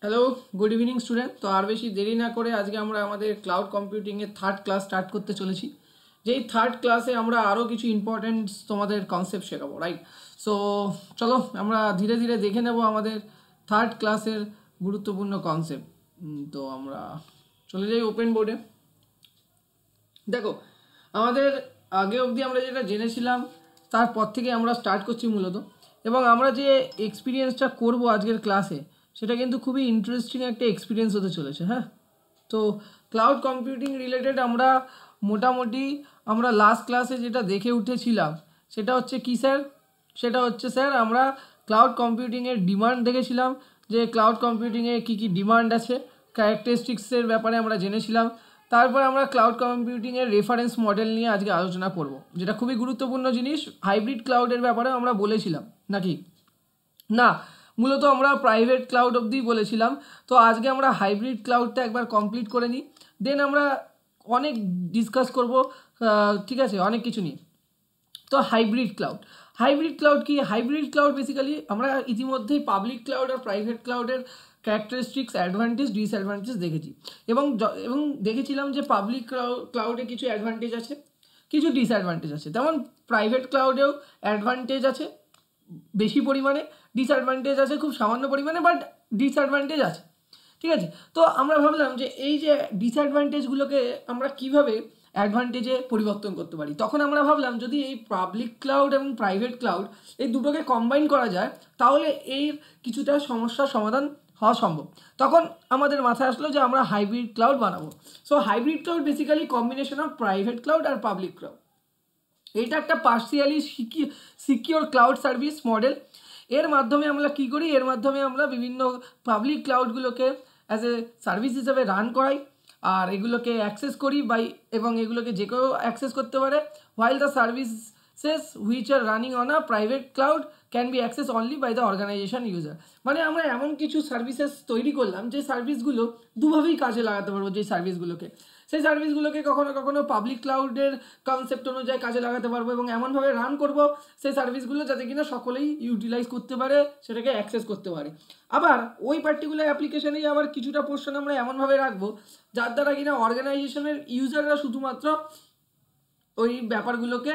Hello, good evening student. তো আর বেশি দেরি না করে আজকে আমরা আমাদের ক্লাউড কম্পিউটিংয়ের থার্ড ক্লাস স্টার্ট করতে চলেছি। যেই থার্ড ক্লাসে আমরা আরও কিছু ইম্পর্টেন্ট তোমাদের কনসেপ্ট শেখাবো, রাইট? সো চলো আমরা ধীরে ধীরে দেখে নেব আমাদের থার্ড ক্লাসের গুরুত্বপূর্ণ কনসেপ্ট। তো আমরা চলে যাই ওপেন বোর্ডে। দেখো, আমাদের আগে অবধি আমরা যেটা জেনেছিলাম তারপর থেকে আমরা স্টার্ট করছি মূলত, এবং আমরা যে এক্সপিরিয়েন্সটা করব আজকের ক্লাসে সেটা কিন্তু খুবই ইন্টারেস্টিং একটা এক্সপিরিয়েন্স হতে চলেছে। হ্যাঁ, তো ক্লাউড কম্পিউটিং রিলেটেড আমরা মোটামুটি আমরা লাস্ট ক্লাসে যেটা দেখে উঠেছিলাম সেটা হচ্ছে কি স্যার? সেটা হচ্ছে স্যার আমরা ক্লাউড কম্পিউটিংয়ের ডিমান্ড দেখেছিলাম, যে ক্লাউড কম্পিউটিংয়ে কী কী ডিমান্ড আছে, ক্যারেক্টারিস্টিক্সের ব্যাপারে আমরা জেনেছিলাম। তারপর আমরা ক্লাউড কম্পিউটিংয়ের রেফারেন্স মডেল নিয়ে আজকে আলোচনা করব, যেটা খুবই গুরুত্বপূর্ণ জিনিস। হাইব্রিড ক্লাউডের ব্যাপারে আমরা বলেছিলাম নাকি না? মূলত আমরা প্রাইভেট ক্লাউড অবধি বলেছিলাম। তো আজকে আমরা হাইব্রিড ক্লাউডটা একবার কমপ্লিট করে নিই, দেন আমরা অনেক ডিসকাস করব, ঠিক আছে, অনেক কিছু নিয়ে। তো হাইব্রিড ক্লাউড কি? হাইব্রিড ক্লাউড বেসিক্যালি আমরা ইতিমধ্যেই পাবলিক ক্লাউড আর প্রাইভেট ক্লাউডের ক্যারেক্টারিস্টিক্স, অ্যাডভান্টেজ, ডিসঅ্যাডভান্টেজ দেখেছি, এবং দেখেছিলাম যে পাবলিক ক্লাউডে কিছু অ্যাডভান্টেজ আছে, কিছু ডিসঅ্যাডভান্টেজ আছে। তেমন প্রাইভেট ক্লাউডেও অ্যাডভান্টেজ আছে বেশি পরিমাণে, ডিসঅ্যাডভান্টেজ আছে খুব সামান্য পরিমাণে, বাট ডিসঅ্যাডভান্টেজ আছে, ঠিক আছে। তো আমরা ভাবলাম যে এই যে ডিসঅ্যাডভান্টেজগুলোকে আমরা কিভাবে অ্যাডভান্টেজে পরিবর্তন করতে পারি। তখন আমরা ভাবলাম যদি এই পাবলিক ক্লাউড এবং প্রাইভেট ক্লাউড এই দুটোকে কম্বাইন করা যায় তাহলে এর কিছুটা সমস্যার সমাধান হওয়া সম্ভব। তখন আমাদের মাথায় আসলো যে আমরা হাইব্রিড ক্লাউড বানাবো। So hybrid cloud basically combination of private cloud আর পাবলিক ক্লাউড। এটা একটা partially secure cloud service model. এর মাধ্যমে আমরা কী করি? এর মাধ্যমে আমরা বিভিন্ন পাবলিক ক্লাউডগুলোকে অ্যাজ এ সার্ভিস হিসেবে রান করাই, আর এগুলোকে অ্যাক্সেস করি এবং এগুলোকে যে কেউ অ্যাক্সেস করতে পারে। While the services which are running on a private cloud can be access only by the organization user. মানে আমরা এমন কিছু সার্ভিসেস তৈরি করলাম যে সার্ভিসগুলো দুভাবেই কাজে লাগাতে পারবো। যে সার্ভিসগুলোকে সেই সার্ভিসগুলোকে কখনো কখনো পাবলিক ক্লাউডের কনসেপ্ট অনুযায়ী কাজে লাগাতে পারবো এবং এমনভাবে রান করব সেই সার্ভিসগুলো যাতে কিনা সকলেই ইউটিলাইজ করতে পারে, সেটাকে অ্যাক্সেস করতে পারে। আবার ওই পার্টিকুলার অ্যাপ্লিকেশনেই আবার কিছুটা পোর্শন আমরা এমনভাবে রাখবো যার দ্বারা কিনা অর্গানাইজেশনের ইউজাররা শুধুমাত্র ওই ব্যাপারগুলোকে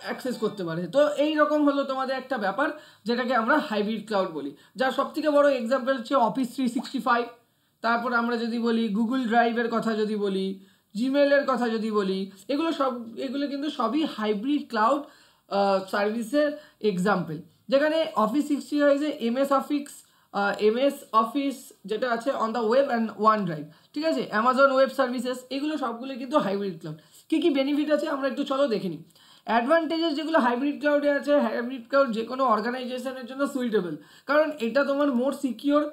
অ্যাক্সেস করতে পারে। তো এই রকম হলো তোমাদের একটা ব্যাপার, যেটাকে আমরা হাইব্রিড ক্লাউড বলি। যার সবথেকে বড় এক্সাম্পল হচ্ছে অফিস 365। তারপর আমরা যদি বলি গুগল ড্রাইভের কথা, যদি বলি জিমেলের কথা, যদি বলি, এগুলো কিন্তু সবই হাইব্রিড ক্লাউড সার্ভিসের এক্সাম্পল। যেখানে অফিস 365 এমএস অফিস যেটা আছে on the web and one drive, ঠিক আছে, অ্যামাজন ওয়েব সার্ভিসেস, এগুলো সবগুলো কিন্তু হাইব্রিড ক্লাউড। কী কী বেনিফিট আছে আমরা একটু চলো দেখে নিই। অ্যাডভান্টেজেস যেগুলো হাইব্রিড ক্লাউডে আছে, হাইব্রিড ক্লাউড যে কোনো অর্গানাইজেশনের জন্য সুইটেবল, কারণ এটা তোমার মোর সিকিওর,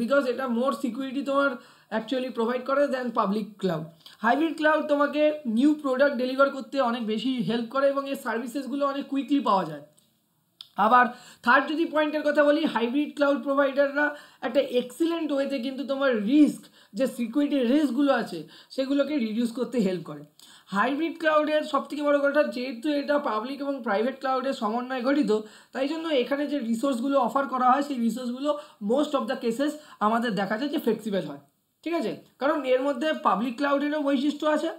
বিকজ এটা মোর সিকিউরিটি তোমার অ্যাকচুয়ালি প্রোভাইড করে দেন পাবলিক ক্লাউড। হাইব্রিড ক্লাউড তোমাকে নিউ প্রোডাক্ট ডেলিভার করতে অনেক বেশি হেল্প করে এবং এই সার্ভিসেসগুলো অনেক কুইকলি পাওয়া যায়। আবার থার্ড যদি পয়েন্টের কথা বলি, হাইব্রিড ক্লাউড প্রোভাইডাররা একটা এক্সিলেন্ট ওয়েতে কিন্তু তোমার রিস্ক, যে সিকিউরিটি রিস্কগুলো আছে সেগুলোকে রিডিউস করতে হেল্প করে। হাইব্রিড ক্লাউডের সবথেকে বড় কথা, যেহেতু এটা পাবলিক এবং প্রাইভেট ক্লাউডের সমন্বয়ে গঠিত, তাই জন্য এখানে যে রিসোর্সগুলো অফার করা হয় সেই রিসোর্সগুলো মোস্ট অফ দ্য কেসেস আমাদের দেখা যায় যে ফ্লেক্সিবল হয়, ঠিক আছে, কারণ এর মধ্যে পাবলিক ক্লাউডেরও বৈশিষ্ট্য আছে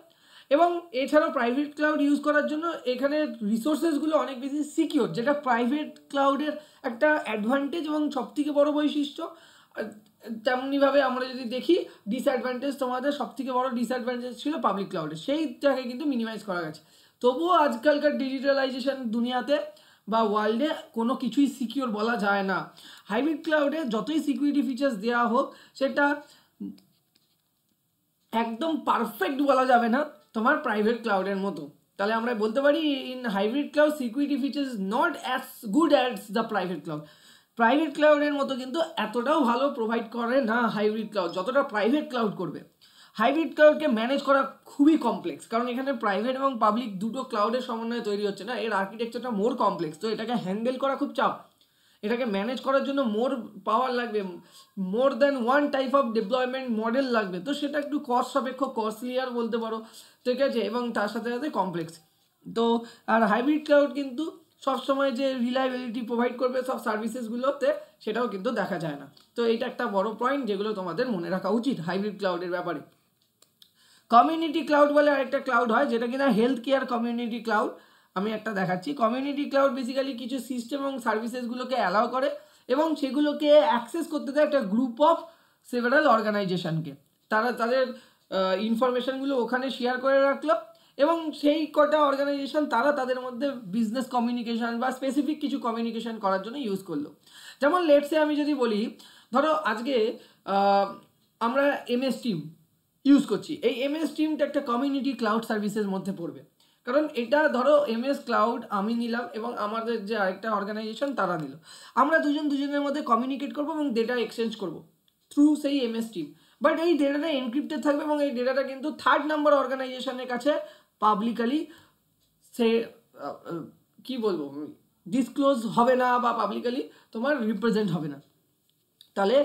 এবং এছাড়াও প্রাইভেট ক্লাউড ইউজ করার জন্য এখানে রিসোর্সেসগুলো অনেক বেশি সিকিওর, যেটা প্রাইভেট ক্লাউডের একটা অ্যাডভান্টেজ এবং সবথেকে বড় বৈশিষ্ট্য। তেমনিভাবে আমরা যদি দেখি ডিসঅ্যাডভান্টেজ, তোমাদের সবথেকে বড় ডিসঅ্যাডভান্টেজ ছিল পাবলিক ক্লাউডের, সেইটাকে কিন্তু মিনিমাইজ করা গেছে। তবুও আজকালকার ডিজিটালাইজেশন দুনিয়াতে বা ওয়ার্ল্ডে কোনো কিছুই সিকিওর বলা যায় না। হাইব্রিড ক্লাউডে যতই সিকিউরিটি ফিচার্স দেওয়া হোক সেটা একদম পারফেক্ট বলা যাবে না তোমার প্রাইভেট ক্লাউডের মতো। তাহলে আমরা বলতে পারি in hybrid cloud security features not as good as the private cloud. Private ক্লাউডের মতো কিন্তু এতটাও ভালো প্রোভাইড করে না হাইব্রিড ক্লাউড, যতটা প্রাইভেট ক্লাউড করবে। হাইব্রিড ক্লাউডকে ম্যানেজ করা খুবই কমপ্লেক্স, কারণ এখানে প্রাইভেট এবং পাবলিক দুটো ক্লাউডের সমন্বয়ে তৈরি হচ্ছে না, এর আর্কিটেকচারটা মোর কমপ্লেক্স। তো এটাকে হ্যান্ডেল করা খুব চাপ, এটাকে ম্যানেজ করার জন্য মোর পাওয়ার লাগবে, মোর than one type of deployment model লাগবে। তো সেটা একটু কস্ট সাপেক্ষ, কস্টলিয়ার বলতে পারো, ঠিক আছে, এবং তার সাথে সাথে কমপ্লেক্স। তো আর হাইব্রিড ক্লাউড কিন্তু সবসময় যে রিলায়েবিলিটি প্রোভাইড করবে সব সার্ভিসেসগুলোতে, সেটাও কিন্তু দেখা যায় না। তো এইটা একটা বড় পয়েন্ট যেগুলো তোমাদের মনে রাখা উচিত হাইব্রিড ক্লাউডের ব্যাপারে। কমিউনিটি ক্লাউড বলে আরেকটা ক্লাউড হয়, যেটা কিনা হেলথ কেয়ার কমিউনিটি ক্লাউড। আমি একটা দেখাচ্ছি। কমিউনিটি ক্লাউড বেসিক্যালি কিছু সিস্টেম এবং সার্ভিসেসগুলোকে অ্যালাউ করে এবং সেগুলোকে অ্যাক্সেস করতে দেয় একটা গ্রুপ অফ সেভারাল অর্গানাইজেশনকে। তারা তাদের ইনফরমেশনগুলো ওখানে শেয়ার করে রাখলো এবং সেই কটা অর্গানাইজেশন তারা তাদের মধ্যে বিজনেস কমিউনিকেশন বা স্পেসিফিক কিছু কমিউনিকেশন করার জন্য ইউজ করলো। যেমন লেটসে আমি যদি বলি, ধরো আজকে আমরা MS টিম ইউজ করছি। এই MS টিমটা একটা কমিউনিটি ক্লাউড সার্ভিসের মধ্যে পড়বে, কারণ এটা ধরো MS ক্লাউড আমি নিলাম এবং আমাদের যে আরেকটা অর্গানাইজেশন তারা নিল। আমরা দুজনের মধ্যে কমিউনিকেট করবো এবং ডেটা এক্সচেঞ্জ করবো থ্রু সেই MS টিম। বাট এই ডেটাটা এনক্রিপ্টেড থাকবে এবং এই ডেটাটা কিন্তু থার্ড নাম্বার অর্গানাইজেশনের কাছে পাবলিকালি সে কি বলবো ডিসক্লোজ হবে না বা পাবলিকালি তোমার রিপ্রেজেন্ট হবে না। তাহলে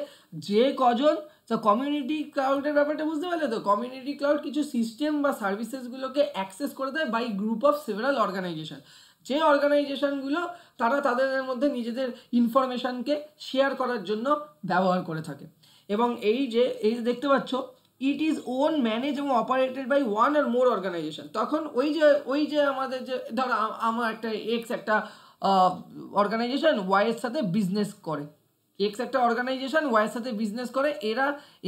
যে কজন, তো কমিউনিটি ক্লাউডের ব্যাপারটা বুঝতে পারলে তো? কমিউনিটি ক্লাউড কিছু সিস্টেম বা সার্ভিসেসগুলোকে অ্যাক্সেস করে দেয় by group of several organization. যে অর্গানাইজেশনগুলো তারা তাদের মধ্যে নিজেদের ইনফরমেশনকে শেয়ার করার জন্য ব্যবহার করে থাকে। এবং এই যে দেখতে পাচ্ছ, ইট ইজ ওন ম্যানেজ এবং operated by one or more organization. তখন ওই যে আমাদের যে ধরো আমার একটা এক্স একটা অর্গানাইজেশন ওয়াইয়ের সাথে বিজনেস করে, এক্স একটা অর্গানাইজেশন ওয়াইয়ের সাথে বিজনেস করে, এরা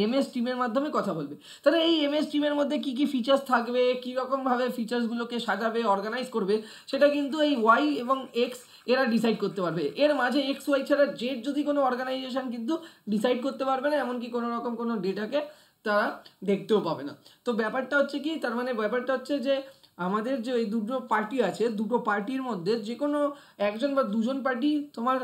MS টিমের মাধ্যমে কথা বলবে। তাহলে এই MS টিমের মধ্যে কী কী ফিচার্স থাকবে, কীরকমভাবে ফিচার্সগুলোকে সাজাবে, অর্গানাইজ করবে, সেটা কিন্তু এই ওয়াই এবং এক্স এরা ডিসাইড করতে পারবে। এর মাঝে XY ছাড়া জেড যদি কোনো অর্গানাইজেশন কিন্তু ডিসাইড করতে পারবে না, এমনকি কোনো রকম কোনো ডেটাকে তারা দেখতেও পাবে না। তো ব্যাপারটা হচ্ছে কি, তার মানে ব্যাপারটা হচ্ছে যে আমাদের যে এই দুটো পার্টি আছে, দুটো পার্টির মধ্যে যে কোনো একজন বা দুজন পার্টি তোমার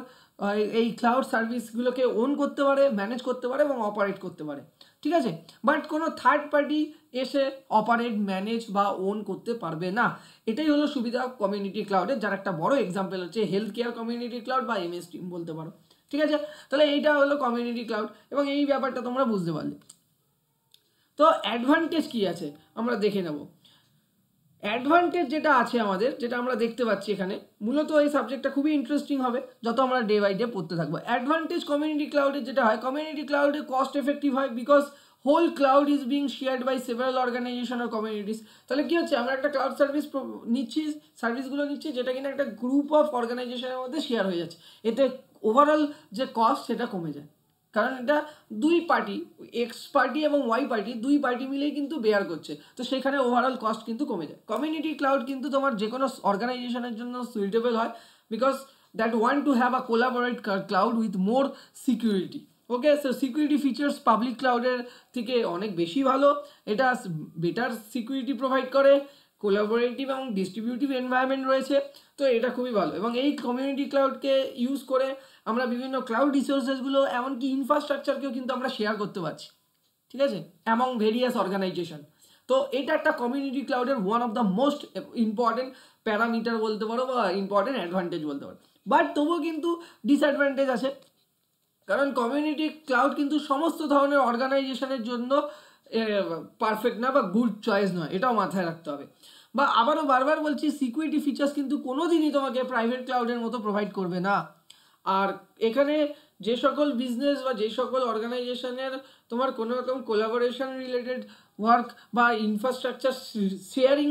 এই ক্লাউড সার্ভিসগুলোকে ওন করতে পারে, ম্যানেজ করতে পারে এবং অপারেট করতে পারে, ঠিক আছে? বাট কোনো থার্ড পার্টি এসে অপারেট, ম্যানেজ বা ওন করতে পারবে না। এটাই হলো সুবিধা কমিউনিটি ক্লাউডের, যার একটা বড় এক্সাম্পল হচ্ছে হেলথ কেয়ার কমিউনিটি ক্লাউড বা MS টিম বলতে পারো, ঠিক আছে? তাহলে এইটা হলো কমিউনিটি ক্লাউড এবং এই ব্যাপারটা তোমরা বুঝতে পারলে। তো অ্যাডভান্টেজ কী আছে আমরা দেখে নেব। অ্যাডভান্টেজ যেটা আছে আমাদের, যেটা আমরা দেখতে পাচ্ছি এখানে, মূলত এই সাবজেক্টটা খুবই ইন্টারেস্টিং হবে যত আমরা ডে বাই ডে পড়তে থাকবো। অ্যাডভান্টেজ কমিউনিটি ক্লাউডের যেটা হয়, কমিউনিটি ক্লাউডে কস্ট এফেক্টিভ হয় because whole cloud is being shared by several organization আর কমিউনিটিস। তাহলে কী হচ্ছে, আমরা একটা ক্লাউড সার্ভিস নিচ্ছি, সার্ভিসগুলো নিচ্ছি যেটা কিনা একটা গ্রুপ অফ অর্গানাইজেশনের মধ্যে শেয়ার হয়ে যাচ্ছে। এতে ওভারঅল যে কস্ট সেটা কমে যায়, কারণ এটা দুই পার্টি, এক্স পার্টি এবং ওয়াই পার্টি, দুই পার্টি মিলেই কিন্তু বেয়ার করছে, তো সেখানে ওভারঅল কস্ট কিন্তু কমে যায়। কমিউনিটি ক্লাউড কিন্তু তোমার যে কোনো অর্গানাইজেশনের জন্য সুইটেবল হয় because that want to have a collaborate cloud with more security. Okay, so security features public ক্লাউডের থেকে অনেক বেশি ভালো, এটা বেটার সিকিউরিটি প্রোভাইড করে, কোলাবোরেটিভ এবং ডিস্ট্রিবিউটিভ এনভায়রনমেন্ট রয়েছে, তো এটা খুবই ভালো। এবং এই কমিউনিটি ক্লাউডকে ইউজ করে আমরা বিভিন্ন ক্লাউড রিসোর্সেসগুলো এমনকি ইনফ্রাস্ট্রাকচারকেও কিন্তু আমরা শেয়ার করতে পারছি, ঠিক আছে, অ্যামং ভেরিয়াস অর্গানাইজেশন। তো এটা একটা কমিউনিটি ক্লাউডের one of the most important parameter বলতে পারো বা ইম্পর্টেন্ট অ্যাডভান্টেজ বলতে পারো। বাট তবুও কিন্তু ডিসঅ্যাডভান্টেজ আছে, কারণ কমিউনিটি ক্লাউড কিন্তু সমস্ত ধরনের অর্গানাইজেশনের জন্য পারফেক্ট না বা গুড চয়েস নয়, এটাও মাথায় রাখতে হবে। বা আবারও বারবার বলছি, সিকিউরিটি ফিচার্স কিন্তু কোনো দিনই তোমাকে প্রাইভেট ক্লাউডের মতো প্রোভাইড করবে না। আর এখানে যে সকল বিজনেস বা যে সকল অর্গানাইজেশনের তোমার কোনো রকম কোলাবোরেশন রিলেটেড ওয়ার্ক বা ইনফ্রাস্ট্রাকচার শেয়ারিং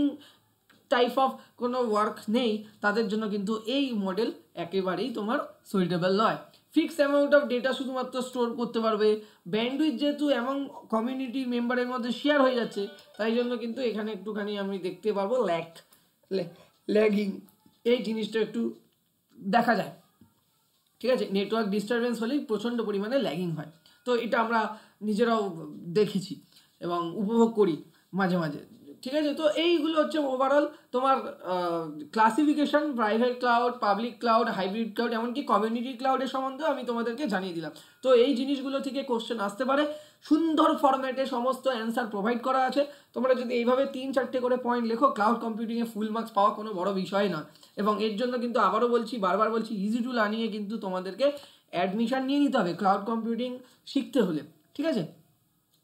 টাইপ অফ কোনো ওয়ার্ক নেই, তাদের জন্য কিন্তু এই মডেল একেবারেই তোমার সুইটেবল নয়। ফিক্সড অ্যামাউন্ট অফ ডেটা শুধুমাত্র স্টোর করতে পারবে, ব্যান্ডউইথ যেহেতু এমন কমিউনিটি মেম্বারের মধ্যে শেয়ার হয়ে যাচ্ছে, তাই জন্য কিন্তু এখানে একটুখানি আমি দেখতে পারবো ল্যাগিং, এই জিনিসটা একটু দেখা যায়, ঠিক আছে? নেটওয়ার্ক ডিস্টারবেন্স হলেই প্রচণ্ড পরিমাণে ল্যাগিং হয়, তো এটা আমরা নিজেরাও দেখেছি এবং উপভোগ করি মাঝে মাঝে, ঠিক আছে? তো এইগুলো হচ্ছে ওভারঅল তোমার classification, private cloud, public cloud, hybrid cloud, এমনকি কমিউনিটি ক্লাউডের সম্বন্ধেও আমি তোমাদেরকে জানিয়ে দিলাম। তো এই জিনিসগুলো থেকে কোশ্চেন আসতে পারে, সুন্দর ফরম্যাটে সমস্ত অ্যান্সার প্রোভাইড করা আছে। তোমরা যদি এইভাবে 3-4টে করে পয়েন্ট লেখো, ক্লাউড কম্পিউটিংয়ে ফুল মার্কস পাওয়া কোনো বড় বিষয় নয়। এবং এর জন্য কিন্তু আবারও বলছি, বারবার বলছি, ইজি টু লার্নিংয়ে কিন্তু তোমাদেরকে অ্যাডমিশন নিয়ে নিতে হবে ক্লাউড কম্পিউটিং শিখতে হলে, ঠিক আছে?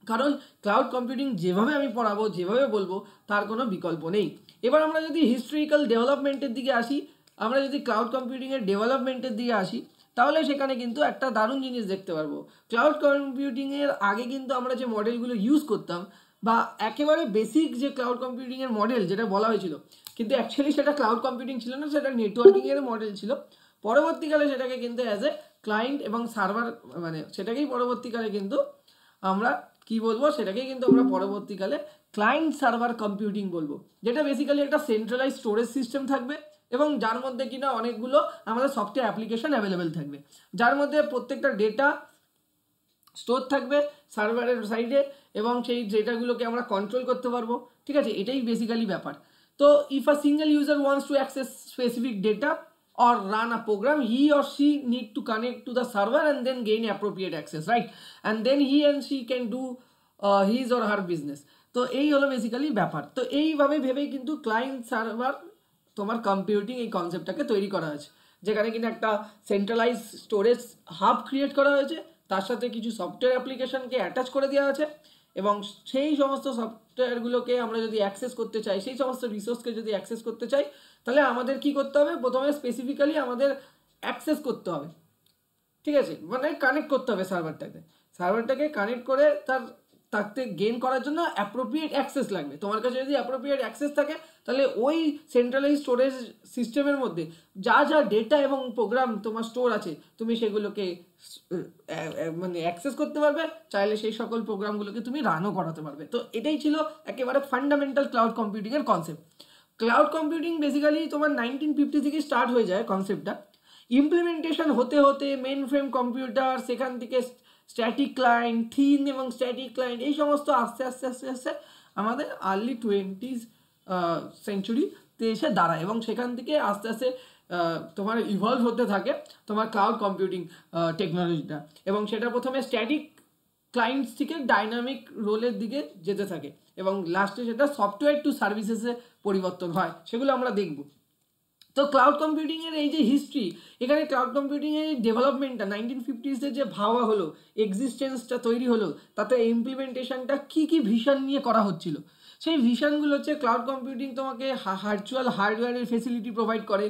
কারণ ক্লাউড কম্পিউটিং যেভাবে আমি পড়াবো, যেভাবে বলবো, তার কোনো বিকল্প নেই। এবার আমরা যদি হিস্ট্রিক্যাল ডেভেলপমেন্টের দিকে আসি, আমরা যদি ক্লাউড কম্পিউটিংয়ের ডেভেলপমেন্টের দিকে আসি, তাহলে সেখানে কিন্তু একটা দারুণ জিনিস দেখতে পারবো। ক্লাউড কম্পিউটিংয়ের আগে কিন্তু আমরা যে মডেলগুলো ইউজ করতাম বা একেবারে বেসিক যে ক্লাউড কম্পিউটিংয়ের মডেল যেটা বলা হয়েছিল, কিন্তু অ্যাকচুয়ালি সেটা ক্লাউড কম্পিউটিং ছিল না, সেটা নেটওয়ার্কিংয়ের মডেল ছিল। পরবর্তীকালে সেটাকে কিন্তু অ্যাজ এ ক্লায়েন্ট এবং সার্ভার, মানে সেটাকেই পরবর্তীকালে কিন্তু আমরা কি বলবো, সেটাকেই কিন্তু আমরা পরবর্তীকালে ক্লায়েন্ট সার্ভার কম্পিউটিং বলবো, যেটা বেসিক্যালি একটা সেন্ট্রালাইজ স্টোরেজ সিস্টেম থাকবে এবং যার মধ্যে কিনা অনেকগুলো আমাদের সফটওয়্যার অ্যাপ্লিকেশন অ্যাভেলেবেল থাকবে, যার মধ্যে প্রত্যেকটা ডেটা স্টোর থাকবে সার্ভারের সাইডে এবং সেই ডেটাগুলোকে আমরা কন্ট্রোল করতে পারবো। ঠিক আছে, এটাই বেসিক্যালি ব্যাপার। তো if a single user wants to access specific data or run a program, he or she need to connect to the server and then gain appropriate access, right? And then he and she can do his or her business. তো এই হলো basically ব্যাপার। তো এইভাবে ভেবেই কিন্তু client server তোমার computing এই কনসেপ্টটাকে তৈরি করা হয়েছে, যেখানে কিনা একটা সেন্ট্রালাইজ স্টোরেজ হাব ক্রিয়েট করা হয়েছে, তার সাথে কিছু সফটওয়্যার অ্যাপ্লিকেশনকে অ্যাটাচ করে দেওয়া আছে এবং সেই সমস্ত সফটওয়্যারগুলোকে আমরা যদি অ্যাক্সেস করতে চাই, সেই সমস্ত রিসোর্সকে যদি অ্যাক্সেস করতে চাই, তাহলে আমাদের কি করতে হবে, প্রথমে স্পেসিফিক্যালি আমাদের অ্যাক্সেস করতে হবে। ঠিক আছে, মানে কানেক্ট করতে হবে সার্ভারটাকে কানেক্ট করে তাকে গেইন করার জন্য অ্যাপ্রোপ্রিয়েট অ্যাক্সেস লাগবে। তোমার কাছে যদি অ্যাপ্রোপ্রিয়েট অ্যাক্সেস থাকে, তাহলে ওই সেন্ট্রালাইজ স্টোরেজ সিস্টেমের মধ্যে যা যা ডেটা এবং প্রোগ্রাম তোমার স্টোর আছে, তুমি সেগুলোকে মানে অ্যাক্সেস করতে পারবে, চাইলে সেই সকল প্রোগ্রামগুলোকে তুমি রানও করাতে পারবে। তো এটাই ছিল একেবারে ফান্ডামেন্টাল ক্লাউড কম্পিউটিংয়ের কনসেপ্ট। ক্লাউড কম্পিউটিং বেসিক্যালি তোমার 1950 থেকে স্টার্ট হয়ে যায় কনসেপ্টটা। ইমপ্লিমেন্টেশন হতে হতে মেন ফ্রেম কম্পিউটার, সেখান থেকে স্ট্যাটিক ক্লায়েন্ট, থিন এবং স্ট্যাটিক ক্লায়েন্ট, এই সমস্ত আস্তে আস্তে আস্তে আস্তে আমাদের আর্লি 20th সেঞ্চুরিতে এসে দাঁড়ায় এবং সেখান থেকে আস্তে আস্তে তোমার ইভলভ হতে থাকে তোমার ক্লাউড কম্পিউটিং টেকনোলজিটা, এবং সেটা প্রথমে স্ট্যাটিক ক্লায়েন্টস থেকে ডাইনামিক রোলের দিকে যেতে থাকে এবং লাস্টে সেটা সফটওয়্যার টু সার্ভিসেসে পরিবর্তন হয়, সেগুলো আমরা দেখব। তো ক্লাউড কম্পিউটিংয়ের এই যে হিস্ট্রি, এখানে ক্লাউড কম্পিউটিংয়ের এই ডেভেলপমেন্টটা 1950s যে ভাবা হলো, এক্সিস্টেন্সটা তৈরি হলো, তাতে ইমপ্লিমেন্টেশনটা কী কী ভিশন নিয়ে করা হচ্ছিল, সেই ভিশনগুলো হচ্ছে ক্লাউড কম্পিউটিং তোমাকে ভার্চুয়াল হার্ডওয়্যারের ফেসিলিটি প্রোভাইড করে,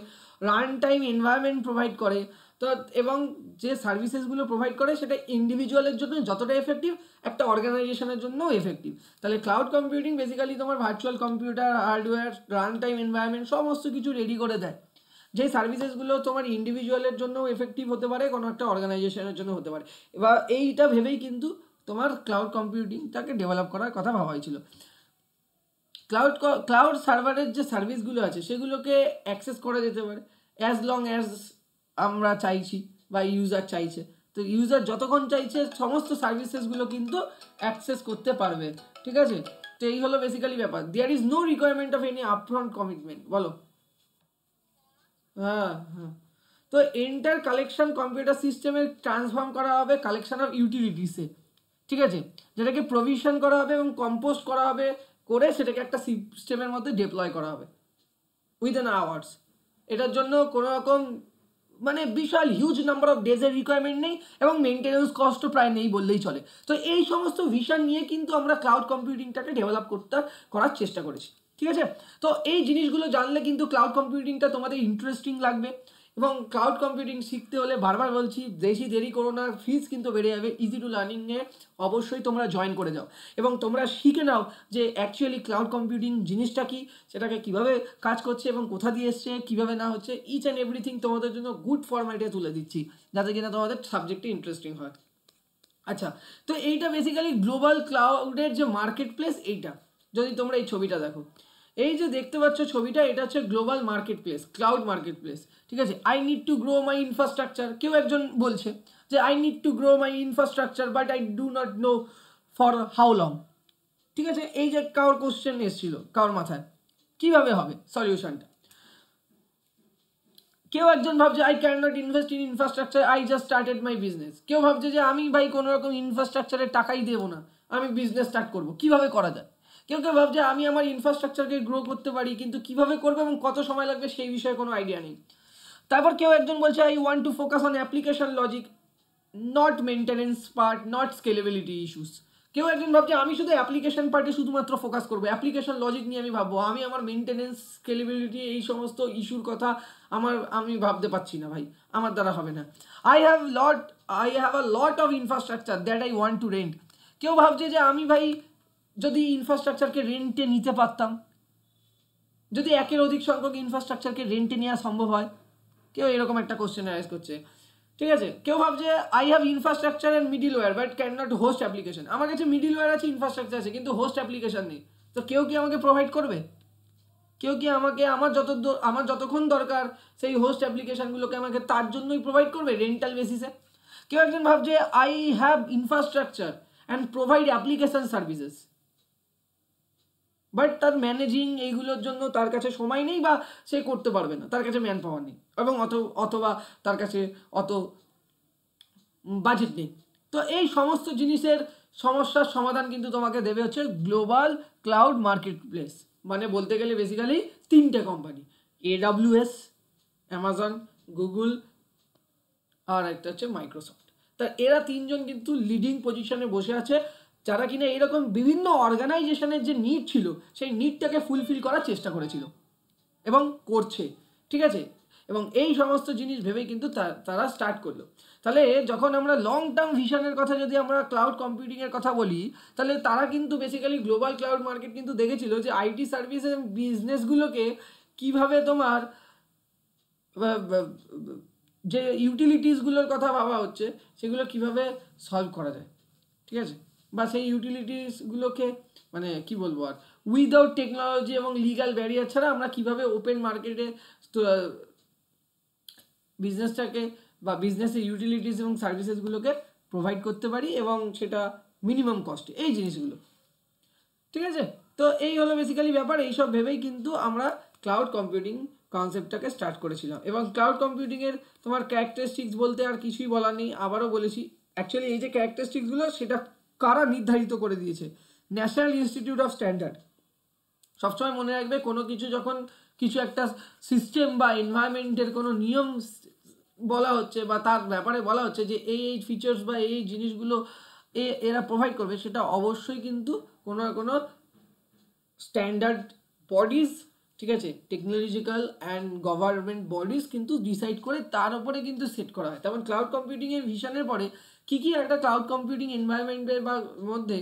রান টাইম এনভায়রনমেন্ট প্রোভাইড করে, তো এবং যে সার্ভিসেসগুলো প্রোভাইড করে সেটা ইন্ডিভিজুয়ালের জন্য যতটা এফেক্টিভ, একটা অর্গানাইজেশনের জন্যও এফেক্টিভ। তাহলে ক্লাউড কম্পিউটিং বেসিক্যালি তোমার virtual computer, hardware, run time environment সমস্ত কিছু রেডি করে দেয়, যে সার্ভিসেসগুলো তোমার ইন্ডিভিজুয়ালের জন্য এফেক্টিভ হতে পারে, কোনো একটা অর্গানাইজেশনের জন্য হতে পারে। এবার এইটা ভেবেই কিন্তু তোমার ক্লাউড কম্পিউটিংটাকে ডেভেলপ করার কথা ভাবা হয়েছিল। ক্লাউড সার্ভারের যে সার্ভিসগুলো আছে সেগুলোকে অ্যাক্সেস করা যেতে পারে অ্যাজ লং অ্যাজ আমরা চাইছি বা ইউজার চাইছে। তো ইউজার যতক্ষণ চাইছে সমস্ত সার্ভিসেসগুলো কিন্তু অ্যাক্সেস করতে পারবে। ঠিক আছে, তো এই হলো বেসিক্যালি ব্যাপার। There is no requirement of any upfront commitment. বলো। হ্যাঁ হ্যাঁ, তো এন্টার কালেকশন কম্পিউটার সিস্টেমে ট্রান্সফর্ম করা হবে কালেকশন অফ ইউটিলিটিসে। ঠিক আছে, যেটাকে প্রভিশন করা হবে এবং কম্পোস্ট করা হবে, করে সেটাকে একটা সিস্টেমের মধ্যে ডিপ্লয় করা হবে উইদিন আওয়ার্স। এটার জন্য কোনো রকম মানে বিশাল হিউজ নাম্বার অফ ডেজের রিকোয়ারমেন্ট নেই এবং মেনটেন্যান্স কস্টও প্রায় নেই বললেই চলে। তো এই সমস্ত ভিশন নিয়ে কিন্তু আমরা ক্লাউড কম্পিউটিংটাকে ডেভেলপ করার চেষ্টা করেছি। ঠিক আছে, তো এই জিনিসগুলো জানলে কিন্তু ক্লাউড কম্পিউটিংটা তোমাদের ইন্টারেস্টিং লাগবে এবং ক্লাউড কম্পিউটিং শিখতে হলে বারবার বলছি বেশি দেরি করো না, ফিস কিন্তু বেড়ে যাবে। ইজি টু লার্নিংয়ে অবশ্যই তোমরা জয়েন করে যাও এবং তোমরা শিখে নাও যে অ্যাকচুয়ালি ক্লাউড কম্পিউটিং জিনিসটা কি, সেটাকে কিভাবে কাজ করছে এবং কোথা দিয়ে এসছে, কীভাবে না হচ্ছে, ইচ অ্যান্ড এভরিথিং তোমাদের জন্য গুড ফরম্যাটে তুলে দিচ্ছি, যাতে কিনা তোমাদের সাবজেক্টটি ইন্টারেস্টিং হয়। আচ্ছা, তো এইটা বেসিক্যালি গ্লোবাল ক্লাউডের যে মার্কেট প্লেস, এইটা যদি তোমরা এই ছবিটা দেখো, এই যে দেখতে পাচ্ছ ছবিটা, এটা হচ্ছে global market place, cloud market place. ঠিক আছে, I need to grow my infrastructure, কেউ একজন বলছে যে I need to grow my infrastructure but I do not know for how long. ঠিক আছে, এই যে কারোর কোশ্চেন এসেছিল কারোর মাথায়, কিভাবে হবে সলিউশনটা। কেউ একজন ভাবছে I can not invest in infrastructure, I just started my business. কেউ ভাবছে যে আমি ভাই কোনো রকম ইনফ্রাস্ট্রাকচারের টাকাই দেবো না, আমি বিজনেস স্টার্ট করবো, কিভাবে করা যায়। কেউ কেউ ভাবছে আমি আমার ইনফ্রাস্ট্রাকচারকে গ্রো করতে পারি, কিন্তু কিভাবে করবো এবং কত সময় লাগবে সেই বিষয়ে কোনো আইডিয়া নেই। তারপর কেউ একজন বলছে I want to focus on application logic, not maintenance part, not scalability issues. কেউ একজন ভাবছে আমি শুধু অ্যাপ্লিকেশন পার্টে শুধুমাত্র ফোকাস করবো, অ্যাপ্লিকেশন লজিক নিয়ে আমি ভাববো, আমি আমার মেনটেনেন্স স্কেলেবিলিটি এই সমস্ত ইস্যুর কথা আমি ভাবতে পারছি না ভাই, আমার দ্বারা হবে না। I have a lot of infrastructure that I want to rent. কেউ ভাবছে যে আমি ভাই যদি ইনফ্রাস্ট্রাকচারকে রেন্টে নিতে পারতাম, যদি একের অধিক সংখ্যক ইনফ্রাস্ট্রাকচারকে রেন্টে নেওয়া সম্ভব হয়, কেউ এরকম একটা কোশ্চেন রাইজ করছে। ঠিক আছে, কেউ ভাবছে I have infrastructure and middleware but can not host application. আমার কাছে মিডিলওয়্যার আছে, ইনফ্রাস্ট্রাকচার আছে, কিন্তু হোস্ট অ্যাপ্লিকেশন নেই। তো কেউ কি আমাকে প্রোভাইড করবে? কেউ কি আমাকে আমার যতক্ষণ দরকার সেই হোস্ট অ্যাপ্লিকেশনগুলোকে আমাকে তার জন্যই প্রোভাইড করবে রেন্টাল বেসিসে? কেউ একজন ভাবছে I have infrastructure and provide application services, but তার ম্যানেজিং এইগুলোর জন্য তার কাছে সময় নেই বা সে করতে পারবে না, তার কাছে ম্যান পাওয়ার নেই, এবং অথবা তার কাছে অত বাজেট নেই। তো এই সমস্ত জিনিসের সমস্যার সমাধান কিন্তু তোমাকে দেবে হচ্ছে গ্লোবাল ক্লাউড মার্কেট প্লেস, মানে বলতে গেলে বেসিক্যালি তিনটে কোম্পানি, AWS, অ্যামাজন, গুগল, আর একটা হচ্ছে মাইক্রোসফট। তা এরা তিনজন কিন্তু লিডিং পজিশনে বসে আছে, যারা কিনা এরকম বিভিন্ন অর্গানাইজেশনের যে নিড ছিল সেই নিডটাকে ফুলফিল করার চেষ্টা করেছিল এবং করছে। ঠিক আছে, এবং এই সমস্ত জিনিস ভেবেই কিন্তু তারা স্টার্ট করলো। তাহলে যখন আমরা লং টার্ম ভিশনের কথা যদি আমরা ক্লাউড কম্পিউটিংয়ের কথা বলি, তাহলে তারা কিন্তু বেসিক্যালি গ্লোবাল ক্লাউড মার্কেট কিন্তু দেখেছিল যে আইটি সার্ভিসের বিজনেসগুলোকে কীভাবে তোমার যে ইউটিলিটিসগুলোর কথা ভাবা হচ্ছে সেগুলো কিভাবে সলভ করা যায়। ঠিক আছে, বা সেই ইউটিলিটিসগুলোকে মানে কি বলবো আর উইদাউট টেকনোলজি এবং লিগাল ব্যারিয়ার ছাড়া আমরা কিভাবে ওপেন মার্কেটে বিজনেসটাকে বা বিজনেসের ইউটিলিটিস এবং সার্ভিসেসগুলোকে প্রোভাইড করতে পারি, এবং সেটা মিনিমাম কস্টে, এই জিনিসগুলো। ঠিক আছে, তো এই হলো বেসিক্যালি ব্যাপার। এইসব ভেবেই কিন্তু আমরা ক্লাউড কম্পিউটিং কনসেপ্টটাকে স্টার্ট করেছিলাম। এবং ক্লাউড কম্পিউটিংয়ের তোমার ক্যারেক্টারিস্টিক্স বলতে আর কিছুই বলার নেই, আবারও বলেছি। অ্যাকচুয়ালি এই যে ক্যারেক্টারিস্টিক্সগুলো সেটা কারা নির্ধারিত করে দিয়েছে? National institute of standard. সবসময় মনে রাখবে, কোনো কিছু যখন কিছু একটা সিস্টেম বা এনভায়রনমেন্টের কোনো নিয়ম বলা হচ্ছে বা তার ব্যাপারে বলা হচ্ছে যে এই ফিচার্স বা এই জিনিসগুলো এরা প্রোভাইড করবে, সেটা অবশ্যই কিন্তু কোনো না কোনো স্ট্যান্ডার্ড বডিজ, ঠিক আছে, টেকনোলজিক্যাল অ্যান্ড গভর্নমেন্ট বডিজ কিন্তু ডিসাইড করে তার উপরে কিন্তু সেট করা হয়। তেমন ক্লাউড কম্পিউটিংয়ের ভিশনের পরে কী কী একটা ক্লাউড কম্পিউটিং এনভায়রনমেন্টের বা মধ্যে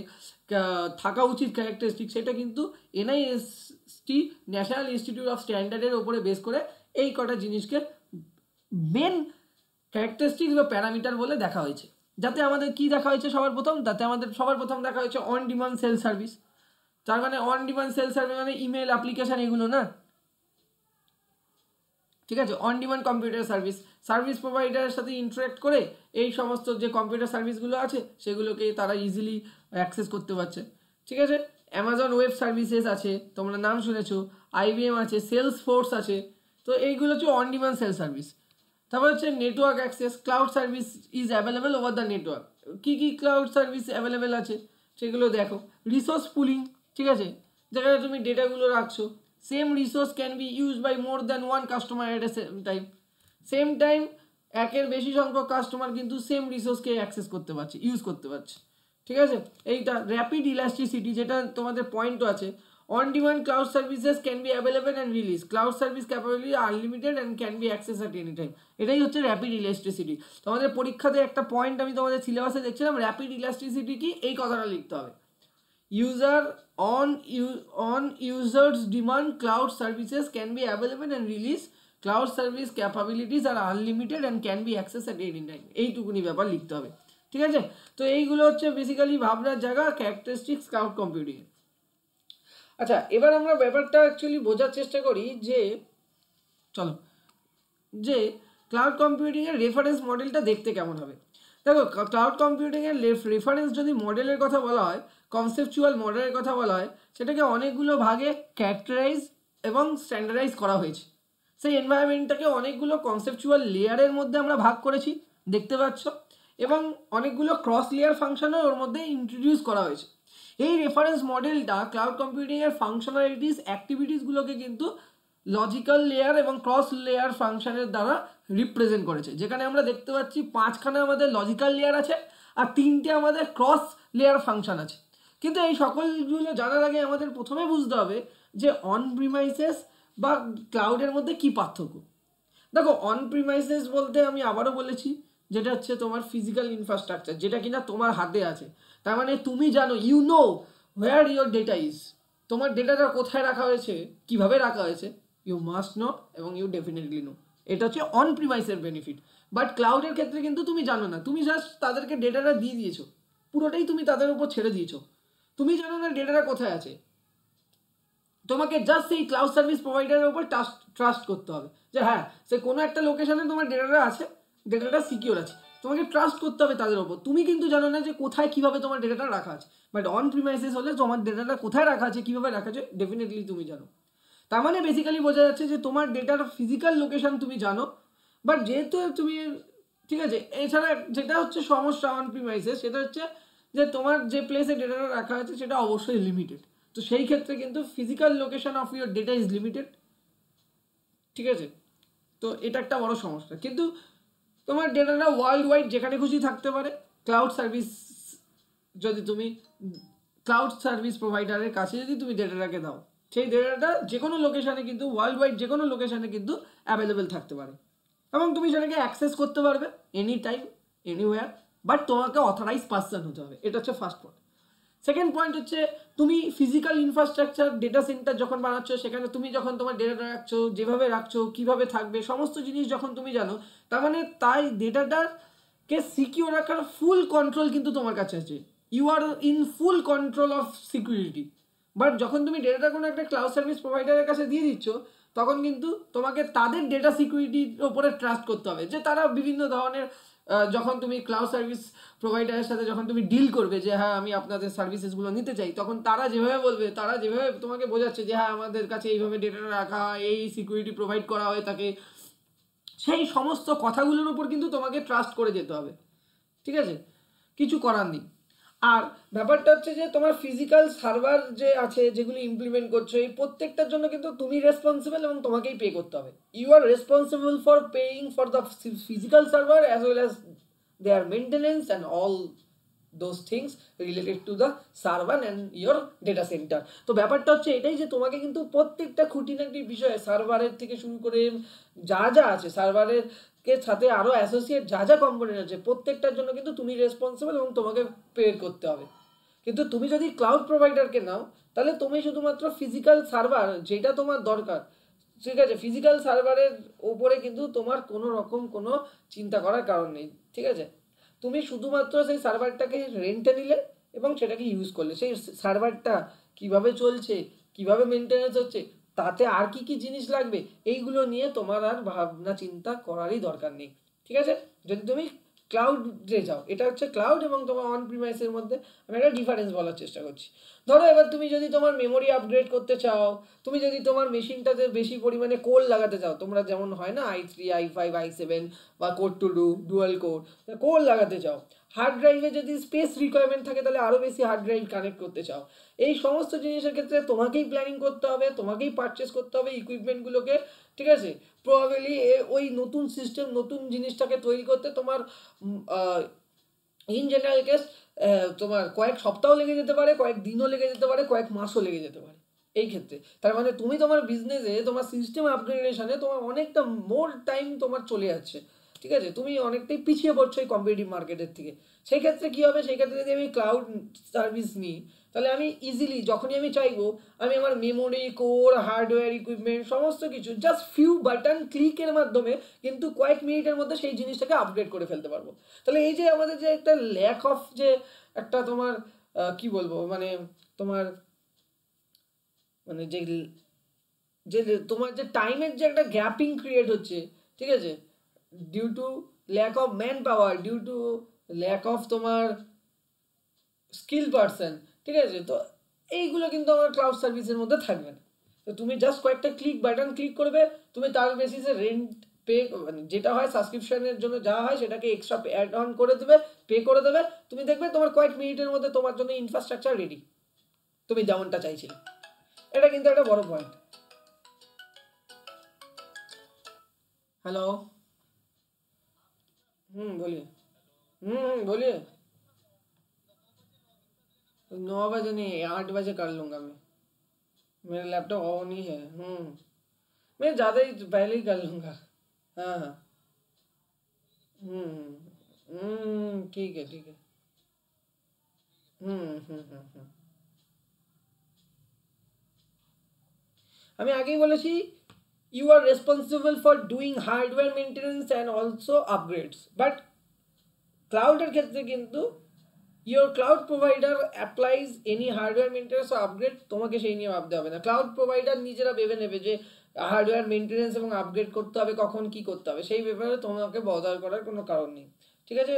থাকা উচিত ক্যারেক্টারিস্টিক, সেটা কিন্তু NIST ন্যাশনাল ইনস্টিটিউট অফ স্ট্যান্ডার্ডের ওপরে বেস করে এই কটা জিনিসকে মেন ক্যারেক্টারিস্টিক্স বা প্যারামিটার বলে দেখা হয়েছে। যাতে আমাদের কি দেখা হয়েছে সবার প্রথম দেখা হয়েছে অন ডিমান্ড সেল সার্ভিস। তার মানে অন ডিমান্ড সেল সার্ভিস মানে ইমেল অ্যাপ্লিকেশন এগুলো না, ঠিক আছে। অন ডিমান্ড কম্পিউটার সার্ভিস প্রোভাইডারের সাথে ইন্টারেক্ট করে এই সমস্ত যে কম্পিউটার সার্ভিসগুলো আছে সেগুলোকে তারা ইজিলি অ্যাক্সেস করতে পারছে। ঠিক আছে, অ্যামাজন ওয়েব সার্ভিসেস আছে, তোমরা নাম শুনেছো, IBM আছে, সেলস ফোর্স আছে। তো এইগুলো হচ্ছে অন ডিমান্ড সেল সার্ভিস। তারপর হচ্ছে network access, cloud service is available over the network. কী কী ক্লাউড সার্ভিস অ্যাভেলেবেল আছে সেগুলো দেখো। রিসোর্স পুলিং, ঠিক আছে, যেখানে তুমি ডেটাগুলো রাখছো। Same resource can be use by more than one customer at a same time একের বেশি সংখ্যক কাস্টমার কিন্তু সেম রিসোর্সকে অ্যাক্সেস করতে পারছে, ইউজ করতে পারছে। ঠিক আছে, এইটা র্যাপিড ইলাস্টিসিটি, যেটা তোমাদের পয়েন্টও আছে। On demand cloud services can be available and released. Cloud service capability are unlimited and can be accessed at any time. এটাই হচ্ছে র্যাপিড ইলাস্টিসিটি। তোমাদের পরীক্ষাতে একটা পয়েন্ট আমি তোমাদের সিলেবাসে দেখছিলাম, র্যাপিড ইলাস্টিসিটি কি, এই কথাটা লিখতে হবে। On users demand cloud services can be available and released. Cloud service capabilities are unlimited and can be accessed at any time. এইটুকুনি ব্যাপার লিখতে হবে। ঠিক আছে, তো এইগুলো হচ্ছে বেসিক্যালি ভাবনার জায়গা ক্যারেক্টারিস্টিক্স ক্লাউড কম্পিউটিং। আচ্ছা, এবার আমরা ব্যাপারটা অ্যাকচুয়ালি বোঝার চেষ্টা করি যে ক্লাউড কম্পিউটিংয়ের রেফারেন্স মডেলটা দেখতে কেমন হবে। দেখো, ক্লাউড কম্পিউটিংয়ের রেফারেন্স যদি মডেলের কথা বলা হয়, কনসেপচুয়াল মডেলের কথা বলা হয়, সেটাকে অনেকগুলো ভাগে ক্যারেক্টারাইজ এবং স্ট্যান্ডার্ডাইজ করা হয়েছে। সেই এনভায়রনমেন্টটাকে অনেকগুলো কনসেপচুয়াল লেয়ারের মধ্যে আমরা ভাগ করেছি, দেখতে পাচ্ছ, এবং অনেকগুলো ক্রস লেয়ার ফাংশনও ওর মধ্যে ইন্ট্রোডিউস করা হয়েছে। এই রেফারেন্স মডেলটা ক্লাউড কম্পিউটিংয়ের ফাংশনালিটিস অ্যাক্টিভিটিসগুলোকে কিন্তু লজিক্যাল লেয়ার এবং ক্রস লেয়ার ফাংশনের দ্বারা রিপ্রেজেন্ট করেছে। যেখানে আমরা দেখতে পাচ্ছি 5খানা আমাদের লজিক্যাল লেয়ার আছে আর 3টে আমাদের ক্রস লেয়ার ফাংশন আছে। কিন্তু এই সকলগুলো জানার আগে আমাদের প্রথমে বুঝতে হবে যে অন প্রিমাইসেস বা ক্লাউডের মধ্যে কি পার্থক্য। দেখো, অন প্রিমাইসেস বলতে আমি আবারও বলেছি যেটা হচ্ছে তোমার ফিজিক্যাল ইনফ্রাস্ট্রাকচার, যেটা কিনা তোমার হাতে আছে। তার মানে তুমি জানো, you know where your data is, তোমার ডেটাটা কোথায় রাখা হয়েছে, কিভাবে রাখা হয়েছে, ইউ মাস্ট নো এবং ইউ ডেফিনেটলি নো। এটা হচ্ছে অন প্রিমাইসের বেনিফিট। বাট ক্লাউডের ক্ষেত্রে কিন্তু তুমি জানো না, তুমি জাস্ট তাদেরকে ডেটাটা দিয়ে দিয়েছো, পুরোটাই তুমি তাদের উপর ছেড়ে দিয়েছো, তুমি জানো না ডেটাটা কোথায় আছে। তোমাকে জাস্ট সেই ক্লাউড সার্ভিস প্রোভাইডারের উপর ট্রাস্ট করতে হবে যে হ্যাঁ, সে কোনো একটা লোকেশনে তোমার ডেটাটা আছে, ডেটাটা সিকিউর আছে, তোমাকে ট্রাস্ট করতে হবে তাদের উপর। তুমি কিন্তু জানো না যে কোথায় কিভাবে তোমার ডেটাটা রাখা আছে। বাট অন প্রিমাইসেস হলে তোমার ডেটাটা কোথায় রাখা আছে, কিভাবে রাখা আছে, ডেফিনেটলি তুমি জানো। তার মানে বেসিক্যালি বোঝা যাচ্ছে যে তোমার ডেটার ফিজিক্যাল লোকেশন তুমি জানো, বাট যেহেতু তুমি, ঠিক আছে, এছাড়া যেটা হচ্ছে সমস্যা অন প্রিমাইসেস, সেটা হচ্ছে যে তোমার যে প্লেসে ডেটাটা রাখা আছে সেটা অবশ্যই লিমিটেড। তো সেই ক্ষেত্রে কিন্তু physical location of your data is limited, ঠিক আছে। তো এটা একটা বড় সমস্যা। কিন্তু তোমার ডেটাটা ওয়ার্ল্ড ওয়াইড যেখানে খুশি থাকতে পারে। ক্লাউড সার্ভিস যদি তুমি ক্লাউড সার্ভিস প্রোভাইডারের কাছে যদি তুমি ডেটাটাকে দাও, সেই ডেটাটা যে কোনো লোকেশানে কিন্তু ওয়ার্ল্ড ওয়াইড যে কোনো লোকেশানে কিন্তু অ্যাভেলেবেল থাকতে পারে এবং তুমি সেটাকে অ্যাক্সেস করতে পারবে এনি টাইম এনিওয়্যার। বাট তোমাকে অথরাইজ পার্সন হতে হবে। এটা হচ্ছে ফার্স্ট পয়েন্ট। সেকেন্ড পয়েন্ট হচ্ছে তুমি ফিজিক্যাল ইনফ্রাস্ট্রাকচার ডেটা সেন্টার যখন বানাচ্ছ, সেখানে তুমি যখন তোমার ডেটাটা রাখছো, যেভাবে রাখছো, কিভাবে থাকবে, সমস্ত জিনিস যখন তুমি জানো, তার মানে তাই ডেটাটাকে সিকিউর রাখার ফুল কন্ট্রোল কিন্তু তোমার কাছে আছে। You are in full control of security. But যখন তুমি ডেটাটা কোনো একটা ক্লাউড সার্ভিস প্রোভাইডারের কাছে দিয়ে দিচ্ছ, তখন কিন্তু তোমাকে তাদের ডেটা সিকিউরিটির ওপরে ট্রাস্ট করতে হবে যে তারা বিভিন্ন ধরনের, যখন তুমি ক্লাউড সার্ভিস প্রোভাইডারের সাথে যখন তুমি ডিল করবে যে হ্যাঁ আমি আপনাদের সার্ভিসেসগুলো নিতে চাই, তখন তারা যেভাবে বলবে, তারা যেভাবে তোমাকে বোঝাচ্ছে যে হ্যাঁ আমাদের কাছে এইভাবে ডেটাটা রাখা হয়, এই সিকিউরিটি প্রোভাইড করা হয় তাকে, সেই সমস্ত কথাগুলোর উপর কিন্তু তোমাকে ট্রাস্ট করে যেতে হবে, ঠিক আছে, কিছু করার নেই। আর ব্যাপারটা হচ্ছে যে তোমার ফিজিক্যাল সার্ভার যে আছে, যেগুলি ইমপ্লিমেন্ট করছো, এই প্রত্যেকটার জন্য কিন্তু তুমি রেসপন্সিবল এবং তোমাকেই পে করতে হবে। You are responsible for paying for the physical server as well as their maintenance and all those things related to the server and your data center। তো ব্যাপারটা হচ্ছে এটাই যে তোমাকে কিন্তু প্রত্যেকটা খুঁটিনাটি বিষয়ে, সার্ভারের থেকে শুরু করে যা যা আছে, সার্ভারের কে সাথে আরো অ্যাসোসিয়েট যা যা কম্পোনেন্ট আছে, প্রত্যেকটার জন্য কিন্তু তুমি রেসপন্সিবল এবং তোমাকে পে করতে হবে। কিন্তু তুমি যদি ক্লাউড প্রোভাইডারকে নাও, তাহলে তুমি শুধুমাত্র ফিজিক্যাল সার্ভার যেটা তোমার দরকার, ঠিক আছে, ফিজিক্যাল সার্ভারের ওপরে কিন্তু তোমার কোনো রকম কোনো চিন্তা করার কারণ নেই, ঠিক আছে। তুমি শুধুমাত্র সেই সার্ভারটাকে রেন্টে নিলে এবং সেটাকে ইউজ করলে, সেই সার্ভারটা কিভাবে চলছে, কিভাবে মেনটেনেন্স হচ্ছে, তাতে আর কি কি জিনিস লাগবে, এইগুলো নিয়ে তোমার আর ভাবনা চিন্তা করারই দরকার নেই, ঠিক আছে। যদি তুমি ক্লাউডে যাও, এটা হচ্ছে ক্লাউড এবং তোমার অন প্রিমাইসের মধ্যে আমি একটা ডিফারেন্স বলার চেষ্টা করছি। ধরো এবার তুমি যদি তোমার মেমোরি আপগ্রেড করতে চাও, তুমি যদি তোমার মেশিনটাতে বেশি পরিমাণে কোর লাগাতে চাও, তোমরা যেমন হয় না i3 i5 i7 বা কোর টু ডুয়াল কোর লাগাতে চাও, হার্ড ড্রাইভে যদি স্পেস রিকোয়ারমেন্ট থাকে তাহলে আরও বেশি হার্ড ড্রাইভ কানেক্ট করতে চাও, এই সমস্ত জিনিসের ক্ষেত্রে তোমাকেই প্ল্যানিং করতে হবে, তোমাকেই পারচেস করতে হবে ইকুইপমেন্টগুলোকে, ঠিক আছে। প্রবাবলি ওই নতুন সিস্টেম, নতুন জিনিসটাকে তৈরি করতে তোমার ইন জেনারেল কেস তোমার কয়েক সপ্তাহ লেগে যেতে পারে, কয়েক দিনও লেগে যেতে পারে, কয়েক মাসও লেগে যেতে পারে এই ক্ষেত্রে। তার মানে তুমি তোমার বিজনেসে, তোমার সিস্টেম আপগ্রেডেশনে তোমার অনেকটা মোর টাইম তোমার চলে যাচ্ছে, ঠিক আছে, তুমি অনেকটাই পিছিয়ে পড়ছো এই কম্পিটিটিভ মার্কেটের থেকে। সেই ক্ষেত্রে কী হবে, সেই ক্ষেত্রে যদি আমি ক্লাউড সার্ভিস নিই, তাহলে আমি ইজিলি যখনই আমি চাইবো, আমি আমার মেমোরি, কোর, হার্ডওয়্যার, ইকুইপমেন্ট সমস্ত কিছু জাস্ট ফিউ বাটন ক্লিকের মাধ্যমে কিন্তু কয়েক মিনিটের মধ্যে সেই জিনিসটাকে আপগ্রেড করে ফেলতে পারবো। তাহলে এই যে আমাদের যে একটা ল্যাক অফ যে একটা তোমার কি বলবো, মানে তোমার মানে যে যে তোমার যে টাইমের যে একটা গ্যাপিং ক্রিয়েট হচ্ছে, ঠিক আছে, due to lack of manpower, due to lack of তোমার স্কিল পারসন, ঠিক আছে, তো এইগুলো কিন্তু আমার ক্লাউড সার্ভিসের মধ্যে থাকবে না। তো তুমি জাস্ট কয়েকটা বাটন ক্লিক করবে, তুমি তার বেসিসে রেন্ট পে, মানে যেটা হয় সাবস্ক্রিপশনের জন্য যা হয় সেটাকে এক্সট্রা অ্যাড অন করে দেবে, পে করে দেবে, তুমি দেখবে তোমার কয়েক মিনিটের মধ্যে তোমার জন্য ইনফ্রাস্ট্রাকচার রেডি, তুমি যেমনটা চাইছিলে। এটা কিন্তু একটা বড় পয়েন্ট। हेलो। बोलिए। बोलिए। 9 बजे नहीं, 8 बजे कर लूँगा मैं, मेरा लैपटॉप ऑन ही है। मैं ज़्यादा ही पहले ही कर लूँगा। हाँ हाँ। ठीक है ठीक है। হুম। আমি আগেই বলেছি, you are responsible for doing hardware maintenance and also upgrades, but ক্লাউডের ক্ষেত্রে কিন্তু your cloud provider applies any hardware maintenance ও আপগ্রেড, তোমাকে সেই নিয়ে ভাবতে হবে না। ক্লাউড প্রোভাইডার নিজেরা ভেবে নেবে যে হার্ডওয়্যার মেনটেন্যান্স এবং আপগ্রেড করতে হবে, কখন কি করতে হবে, সেই ব্যাপারে তোমাকে বদার করার কোনো কারণ নেই, ঠিক আছে।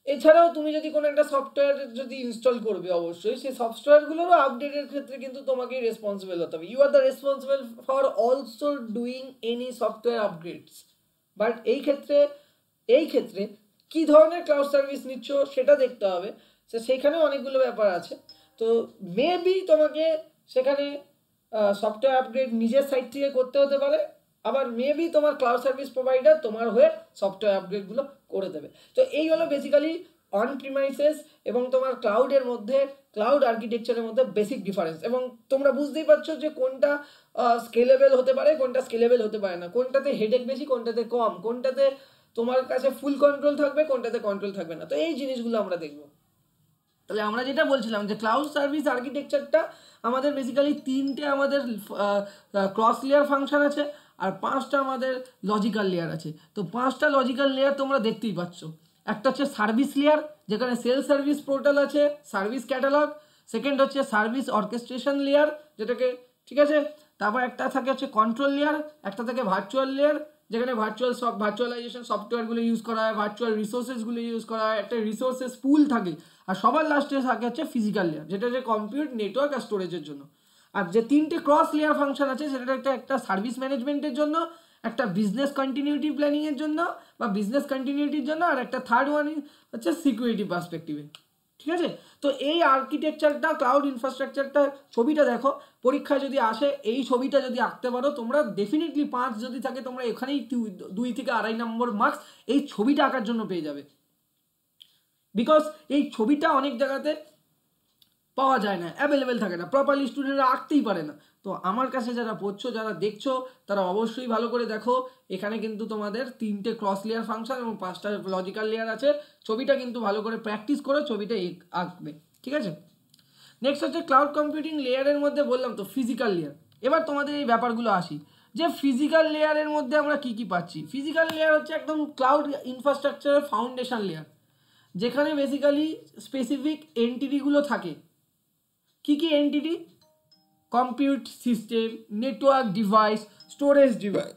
এছাড়াও তুমি যদি কোনো একটা সফটওয়্যার যদি ইনস্টল করবে, অবশ্যই সেই সফটওয়্যারগুলোরও আপডেটের ক্ষেত্রে কিন্তু তোমাকেই রেসপন্সিবল হতে হবে। You are the responsible for also doing any software upgrades. But এই ক্ষেত্রে কী ধরনের ক্লাউড সার্ভিস নিচ্ছ সেটা দেখতে হবে, সেইখানে অনেকগুলো ব্যাপার আছে। তো মেবি তোমাকে সেখানে সফটওয়্যার আপগ্রেড নিজের সাইট থেকে করতে হতে পারে, আবার মেবি তোমার ক্লাউড সার্ভিস প্রোভাইডার তোমার হয়ে সফটওয়্যার আপগ্রেডগুলো করে দেবে। তো এই হলো বেসিক্যালি অন প্রিমাইসেস এবং তোমার ক্লাউডের মধ্যে, ক্লাউড আর্কিটেকচারের মধ্যে বেসিক ডিফারেন্স। এবং তোমরা বুঝতেই পারছো যে কোনটা স্কেলেবল হতে পারে, কোনটা স্কেলেবল হতে পারে না, কোনটাতে হেডেক বেশি, কোনটাতে কম, কোনটাতে তোমার কাছে ফুল কন্ট্রোল থাকবে, কোনটাতে কন্ট্রোল থাকবে না। তো এই জিনিসগুলো আমরা দেখবো। তাহলে আমরা যেটা বলছিলাম যে ক্লাউড সার্ভিস আর্কিটেকচারটা আমাদের বেসিক্যালি 3টে আমাদের ক্রস লেয়ার ফাংশন আছে, আর 5টা আমাদের লজিক্যাল লেয়ার আছে। তো 5টা লজিক্যাল লেয়ার তোমরা দেখতেই পাচ্ছ। একটা হচ্ছে সার্ভিস লেয়ার, যেখানে সেল সার্ভিস পোর্টাল আছে, সার্ভিস ক্যাটালগ। সেকেন্ড হচ্ছে সার্ভিস অর্কেস্ট্রেশন লেয়ার, যেটাকে, ঠিক আছে। তারপর একটা থাকে হচ্ছে কন্ট্রোল লেয়ার, একটা থাকে ভার্চুয়াল লেয়ার, যেখানে ভার্চুয়ালাইজেশন সফটওয়্যারগুলো ইউজ করা হয়, ভার্চুয়াল রিসোর্সেসগুলো ইউজ করা হয়, একটা রিসোর্সেস পুল থাকে। আর সবার লাস্টে থাকে হচ্ছে ফিজিক্যাল লেয়ার, যেটা হচ্ছে কম্পিউট, নেটওয়ার্ক আর স্টোরেজের জন্য। আর যে 3টে ক্রস লেয়ার ফাংশন আছে, সেটা একটা সার্ভিস ম্যানেজমেন্টের জন্য, একটা বিজনেস কন্টিনিউটি প্ল্যানিংয়ের জন্য বা বিজনেস কন্টিনিউটির জন্য, আর একটা থার্ড ওয়ান হচ্ছে সিকিউরিটি পার্সপেক্টিভে, ঠিক আছে। তো এই আর্কিটেকচারটা, ক্লাউড ইনফ্রাস্ট্রাকচারটা, ছবিটা দেখো, পরীক্ষায় যদি আসে এই ছবিটা যদি আঁকতে পারো তোমরা, ডেফিনেটলি 5 যদি থাকে তোমরা এখানেই 2 থেকে 2.5 নম্বর মার্কস এই ছবিটা আঁকার জন্য পেয়ে যাবে। বিকজ এই ছবিটা অনেক জায়গাতে পাওয়া যায় না, অ্যাভেলেবেল থাকে না, প্রপারলি স্টুডেন্টরা আঁকতেই পারে না। তো আমার কাছে যারা পড়ছো, যারা দেখছো, তারা অবশ্যই ভালো করে দেখো। এখানে কিন্তু তোমাদের 3টে ক্রস লেয়ার ফাংশন এবং 5টা লজিক্যাল লেয়ার আছে। ছবিটা কিন্তু ভালো করে প্র্যাকটিস করে ছবিটা আঁকবে, ঠিক আছে। নেক্সট হচ্ছে ক্লাউড কম্পিউটিং লেয়ারের মধ্যে বললাম তো ফিজিক্যাল লেয়ার। এবার তোমাদের এই ব্যাপারগুলো আসি যে ফিজিক্যাল লেয়ারের মধ্যে আমরা কি কি পাচ্ছি। ফিজিক্যাল লেয়ার হচ্ছে একদম ক্লাউড ইনফ্রাস্ট্রাকচারের ফাউন্ডেশন লেয়ার, যেখানে বেসিক্যালি স্পেসিফিক এন্টিটিগুলো থাকে। কি কি entity? Compute system, network device, storage device,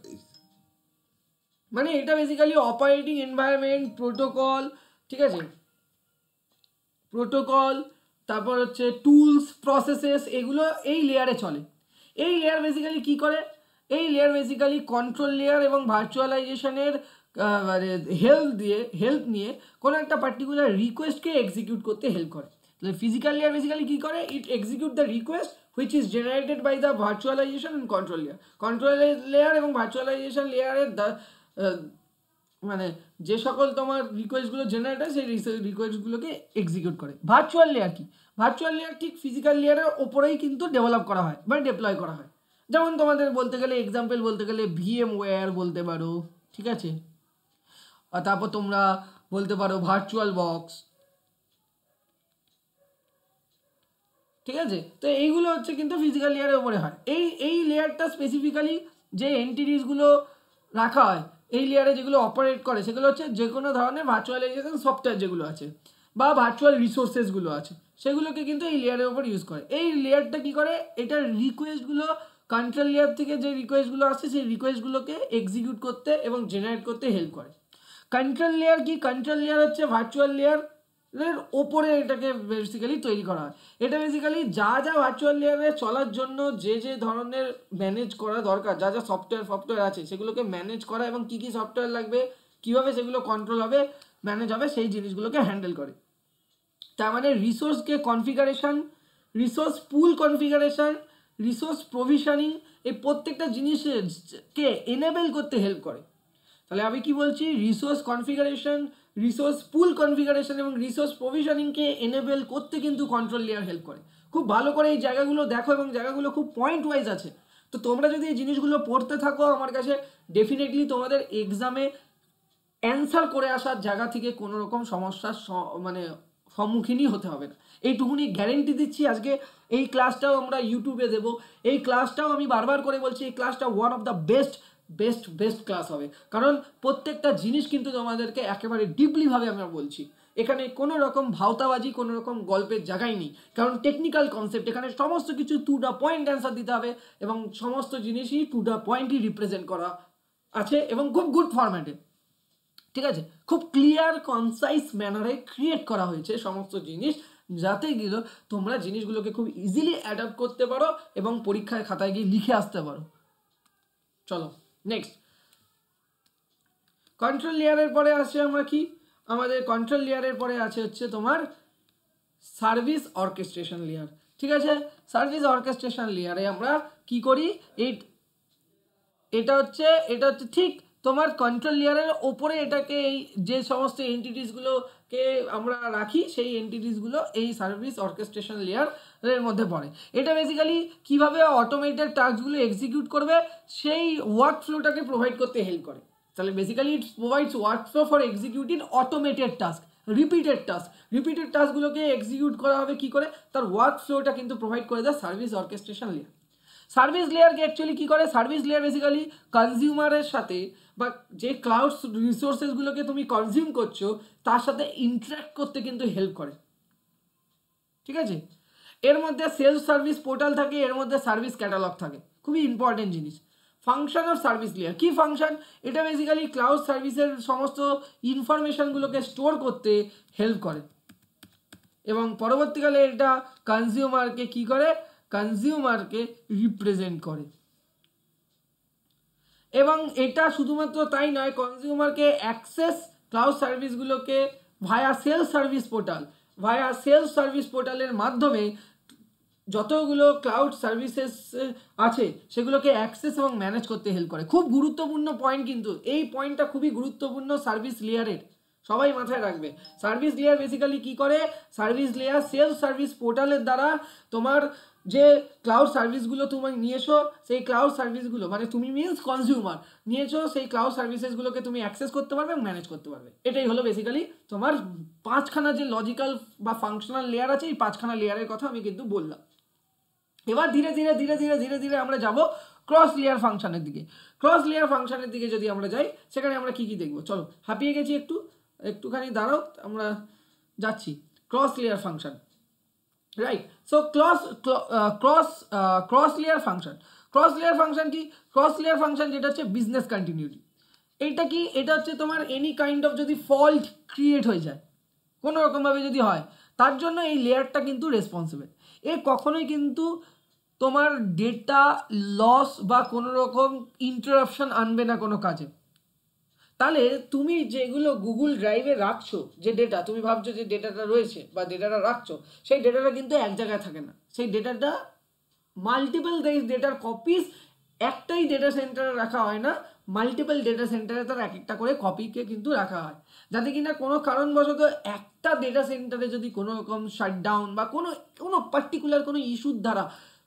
মানে এটা বেসিক্যালি অপারেটিং এনভায়রনমেন্ট, প্রোটোকল, ঠিক আছে, প্রোটোকল, তারপর হচ্ছে টুলস, প্রসেসেস, এগুলো এই লেয়ারে চলে। এই লেয়ার বেসিক্যালি কি করে? এই লেয়ার বেসিক্যালি কন্ট্রোল লেয়ার এবং ভার্চুয়ালাইজেশনের হেল্প নিয়ে কোনো একটা পার্টিকুলার রিকোয়েস্টকে এক্সিকিউট করতে হেল্প করে। তাহলে ফিজিক্যাল লেয়ার বেসিক্যালি কি করে? It execute the request which is generated by the virtualisation and control layer. Control layer এবং ভার্চুয়ালাইজেশন লেয়ারের মানে যে সকল তোমার রিকোয়েস্টগুলো জেনারেট হয় সেই রিকোয়েস্টগুলোকে এক্সিকিউট করে। ভার্চুয়াল লেয়ার কি? ভার্চুয়াল লেয়ার ঠিক ফিজিক্যাল লেয়ারের ওপরেই কিন্তু ডেভেলপ করা হয় বা ডিপ্লয় করা হয়। যেমন তোমাদের বলতে গেলে এক্সাম্পল বলতে গেলে VMware বলতে পারো, ঠিক আছে, আর তারপর তোমরা বলতে পারো ভার্চুয়াল বক্স, ঠিক আছে। তো এইগুলো হচ্ছে কিন্তু ফিজিক্যাল লেয়ারের উপরে হয়। এই লেয়ারটা স্পেসিফিক্যালি যে এন্টিটিসগুলো রাখা হয় এই লেয়ারে, যেগুলো অপারেট করে, সেগুলো হচ্ছে যে কোনো ধরনের ভার্চুয়ালাইজেশন সফটওয়্যার যেগুলো আছে বা ভার্চুয়াল রিসোর্সেসগুলো আছে, সেগুলোকে কিন্তু এই লেয়ারের উপর ইউজ করে। এই লেয়ারটা কি করে? এটার রিকোয়েস্টগুলো কন্ট্রোল লেয়ার থেকে যে রিকোয়েস্টগুলো আসছে সেই রিকোয়েস্টগুলোকে এক্সিকিউট করতে এবং জেনারেট করতে হেল্প করে। কন্ট্রোল লেয়ার কি? কন্ট্রোল লেয়ার হচ্ছে ভার্চুয়াল লেয়ার এর ওপরে এটাকে বেসিক্যালি তৈরি করা হয়। এটা বেসিক্যালি যা যা ভার্চুয়াল লেয়ারে চলার জন্য যে যে ধরনের ম্যানেজ করা দরকার, যা যা সফটওয়্যার আছে সেগুলোকে ম্যানেজ করা এবং কী কী সফটওয়্যার লাগবে, কীভাবে সেগুলো কন্ট্রোল হবে, ম্যানেজ হবে, সেই জিনিসগুলোকে হ্যান্ডেল করে। তার মানে রিসোর্সকে কনফিগারেশন, রিসোর্স পুল কনফিগারেশন, রিসোর্স প্রভিশনিং, এই প্রত্যেকটা জিনিসকে এনেবেল করতে হেল্প করে। তাহলে আমি কি বলছি? রিসোর্স কনফিগারেশন, রিসোর্স পুল কনফিগারেশন এবং রিসোর্স প্রভিশনিংকে এনেবল করতে কিন্তু কন্ট্রোল লেয়ার হেল্প করে। খুব ভালো করে এই জায়গাগুলো দেখো এবং জায়গাগুলো খুব পয়েন্ট ওয়াইজ আছে। তো তোমরা যদি এই জিনিসগুলো পড়তে থাকো আমার কাছে ডেফিনেটলি তোমাদের এক্সামে অ্যান্সার করে আসার জায়গা থেকে কোনো রকম সমস্যার মানে সম্মুখীনই হতে হবে না, এইটুকুনি গ্যারেন্টি দিচ্ছি। আজকে এই ক্লাসটাও আমরা ইউটিউবে দেবো, এই ক্লাসটাও আমি বারবার করে বলছি এই ক্লাসটা one of the best class হবে, কারণ প্রত্যেকটা জিনিস কিন্তু তোমাদেরকে একেবারে ডিপলিভাবে আমরা বলছি। এখানে কোনো রকম ভাওতাবাজি, কোনো রকম গল্পের জায়গায় নেই, কারণ টেকনিক্যাল কনসেপ্ট, এখানে সমস্ত কিছু টু দ্য পয়েন্ট অ্যান্সার দিতে হবে এবং সমস্ত জিনিসই টু দ্য পয়েন্টই রিপ্রেজেন্ট করা আছে এবং খুব গুড ফরম্যাটে, ঠিক আছে, খুব ক্লিয়ার কনসাইজ ম্যানারে ক্রিয়েট করা হয়েছে সমস্ত জিনিস, যাতে গেলে তোমরা জিনিসগুলোকে খুব ইজিলি অ্যাডাপ্ট করতে পারো এবং পরীক্ষায় খাতায় গিয়ে লিখে আসতে পারো। চলো নেক্সট, কন্ট্রোল লেয়ারের পরে আসছে আমরা কি, আমাদের কন্ট্রোল লেয়ারের পরে আছে হচ্ছে তোমার সার্ভিস অর্কেস্ট্রেশন লেয়ার। ঠিক আছে, সার্ভিস অর্কেস্ট্রেশন লেয়ারে আমরা কি করি, এটা হচ্ছে ঠিক তোমার কন্ট্রোল লেয়ারের ওপরে এটাকে এই যে সমস্ত এন্টিটিসগুলোকে আমরা রাখি সেই এন্টিটিসগুলো এই সার্ভিস অর্কেস্ট্রেশন লেয়ারের মধ্যে পড়ে। এটা বেসিক্যালি কিভাবে অটোমেটেড টাস্কগুলো এক্সিকিউট করবে সেই ওয়ার্ক ফ্লোটাকে প্রোভাইড করতে হেল্প করে। তাহলে basically it provides work flow for executing automated task, repeated টাস্কগুলোকে এক্সিকিউট করা হবে কি করে, তার ওয়ার্ক ফ্লোটা কিন্তু প্রোভাইড করে দেয় সার্ভিস অর্কেস্ট্রেশন লেয়ার। সার্ভিস লেয়ারকে অ্যাকচুয়ালি কী করে, সার্ভিস লেয়ার বেসিক্যালি কনজিউমারের সাথে বা যে ক্লাউড রিসোর্সেসগুলোকে তুমি কনজিউম করছো তার সাথে ইন্টারাক্ট করতে কিন্তু হেল্প করে। ঠিক আছে, এর মধ্যে সেলফ সার্ভিস পোর্টাল থাকে, এর মধ্যে সার্ভিস ক্যাটালগ থাকে, খুবই ইম্পর্টেন্ট জিনিস। ফাংশন অফ সার্ভিস লেয়ার, কি ফাংশন, এটা বেসিক্যালি ক্লাউড সার্ভিসের সমস্ত ইনফরমেশনগুলোকে স্টোর করতে হেল্প করে এবং পরবর্তীকালে এটা কনজিউমারকে কি করে, কনজিউমারকে রিপ্রেজেন্ট করে। এবং এটা শুধুমাত্র তাই নয়, কনজিউমারকে অ্যাক্সেস ক্লাউড সার্ভিসগুলোকে ভায়া সেলফ সার্ভিস পোর্টালের মাধ্যমে যতগুলো ক্লাউড সার্ভিসেস আছে সেগুলোকে অ্যাক্সেস এবং ম্যানেজ করতে হেল্প করে। খুব গুরুত্বপূর্ণ পয়েন্ট, কিন্তু এই পয়েন্টটা খুবই গুরুত্বপূর্ণ সার্ভিস লেয়ারের, সবাই মাথায় রাখবে। সার্ভিস লেয়ার বেসিক্যালি কি করে, সার্ভিস লেয়ার সেলফ সার্ভিস পোর্টালের দ্বারা তোমার যে ক্লাউড সার্ভিসগুলো তুমি নিয়েছো সেই ক্লাউড সার্ভিসগুলো মানে তুমি মিনস কনজিউমার নিয়েছো, সেই ক্লাউড সার্ভিসেসগুলোকে তুমি অ্যাক্সেস করতে পারবে এবং ম্যানেজ করতে পারবে। এটাই হলো বেসিক্যালি তোমার পাঁচখানা যে লজিক্যাল বা ফাংশনাল লেয়ার আছে, এই পাঁচখানা লেয়ারের কথা আমি কিন্তু বললাম। এবার ধীরে ধীরে আমরা যাব ক্রস লেয়ার ফাংশনের দিকে। ক্রস লেয়ার ফাংশনের দিকে যদি আমরা যাই, সেখানে আমরা কি দেখবো, চলো হাঁপিয়ে গেছি একটুখানি দাঁড়াও, আমরা যাচ্ছি cross layer function, right. So cross layer function কি, ক্রস লেয়ার ফাংশন যেটা হচ্ছে বিজনেস কন্টিনিউটি। এইটা কি, এটা হচ্ছে তোমার এনি কাইন্ড অফ যদি ফল্ট ক্রিয়েট হয়ে যায় কোনো রকমভাবে যদি হয়, তার জন্য এই লেয়ারটা কিন্তু রেসপন্সিবল। এ কখনোই কিন্তু তোমার ডেটা লস বা কোনো রকম ইন্টারাপশন আনবে না কোনো কাজে। তাহলে তুমি যেগুলো গুগল ড্রাইভে রাখছো, যে ডেটা তুমি ভাবছো যে ডেটাটা রয়েছে বা ডেটাটা রাখছো, সেই ডেটাটা কিন্তু এক জায়গায় থাকে না, সেই ডেটাটা মাল্টিপল ডেটার কপিস একটাই ডেটা সেন্টারে রাখা হয় না, মাল্টিপল ডেটা সেন্টারে তার এক একটা করে কপিকে কিন্তু রাখা হয়, যাতে কিনা কোনো কারণবশত একটা ডেটা সেন্টারে যদি কোনো রকম শাটডাউন বা কোনো পার্টিকুলার কোনো ইস্যুর দ্বারা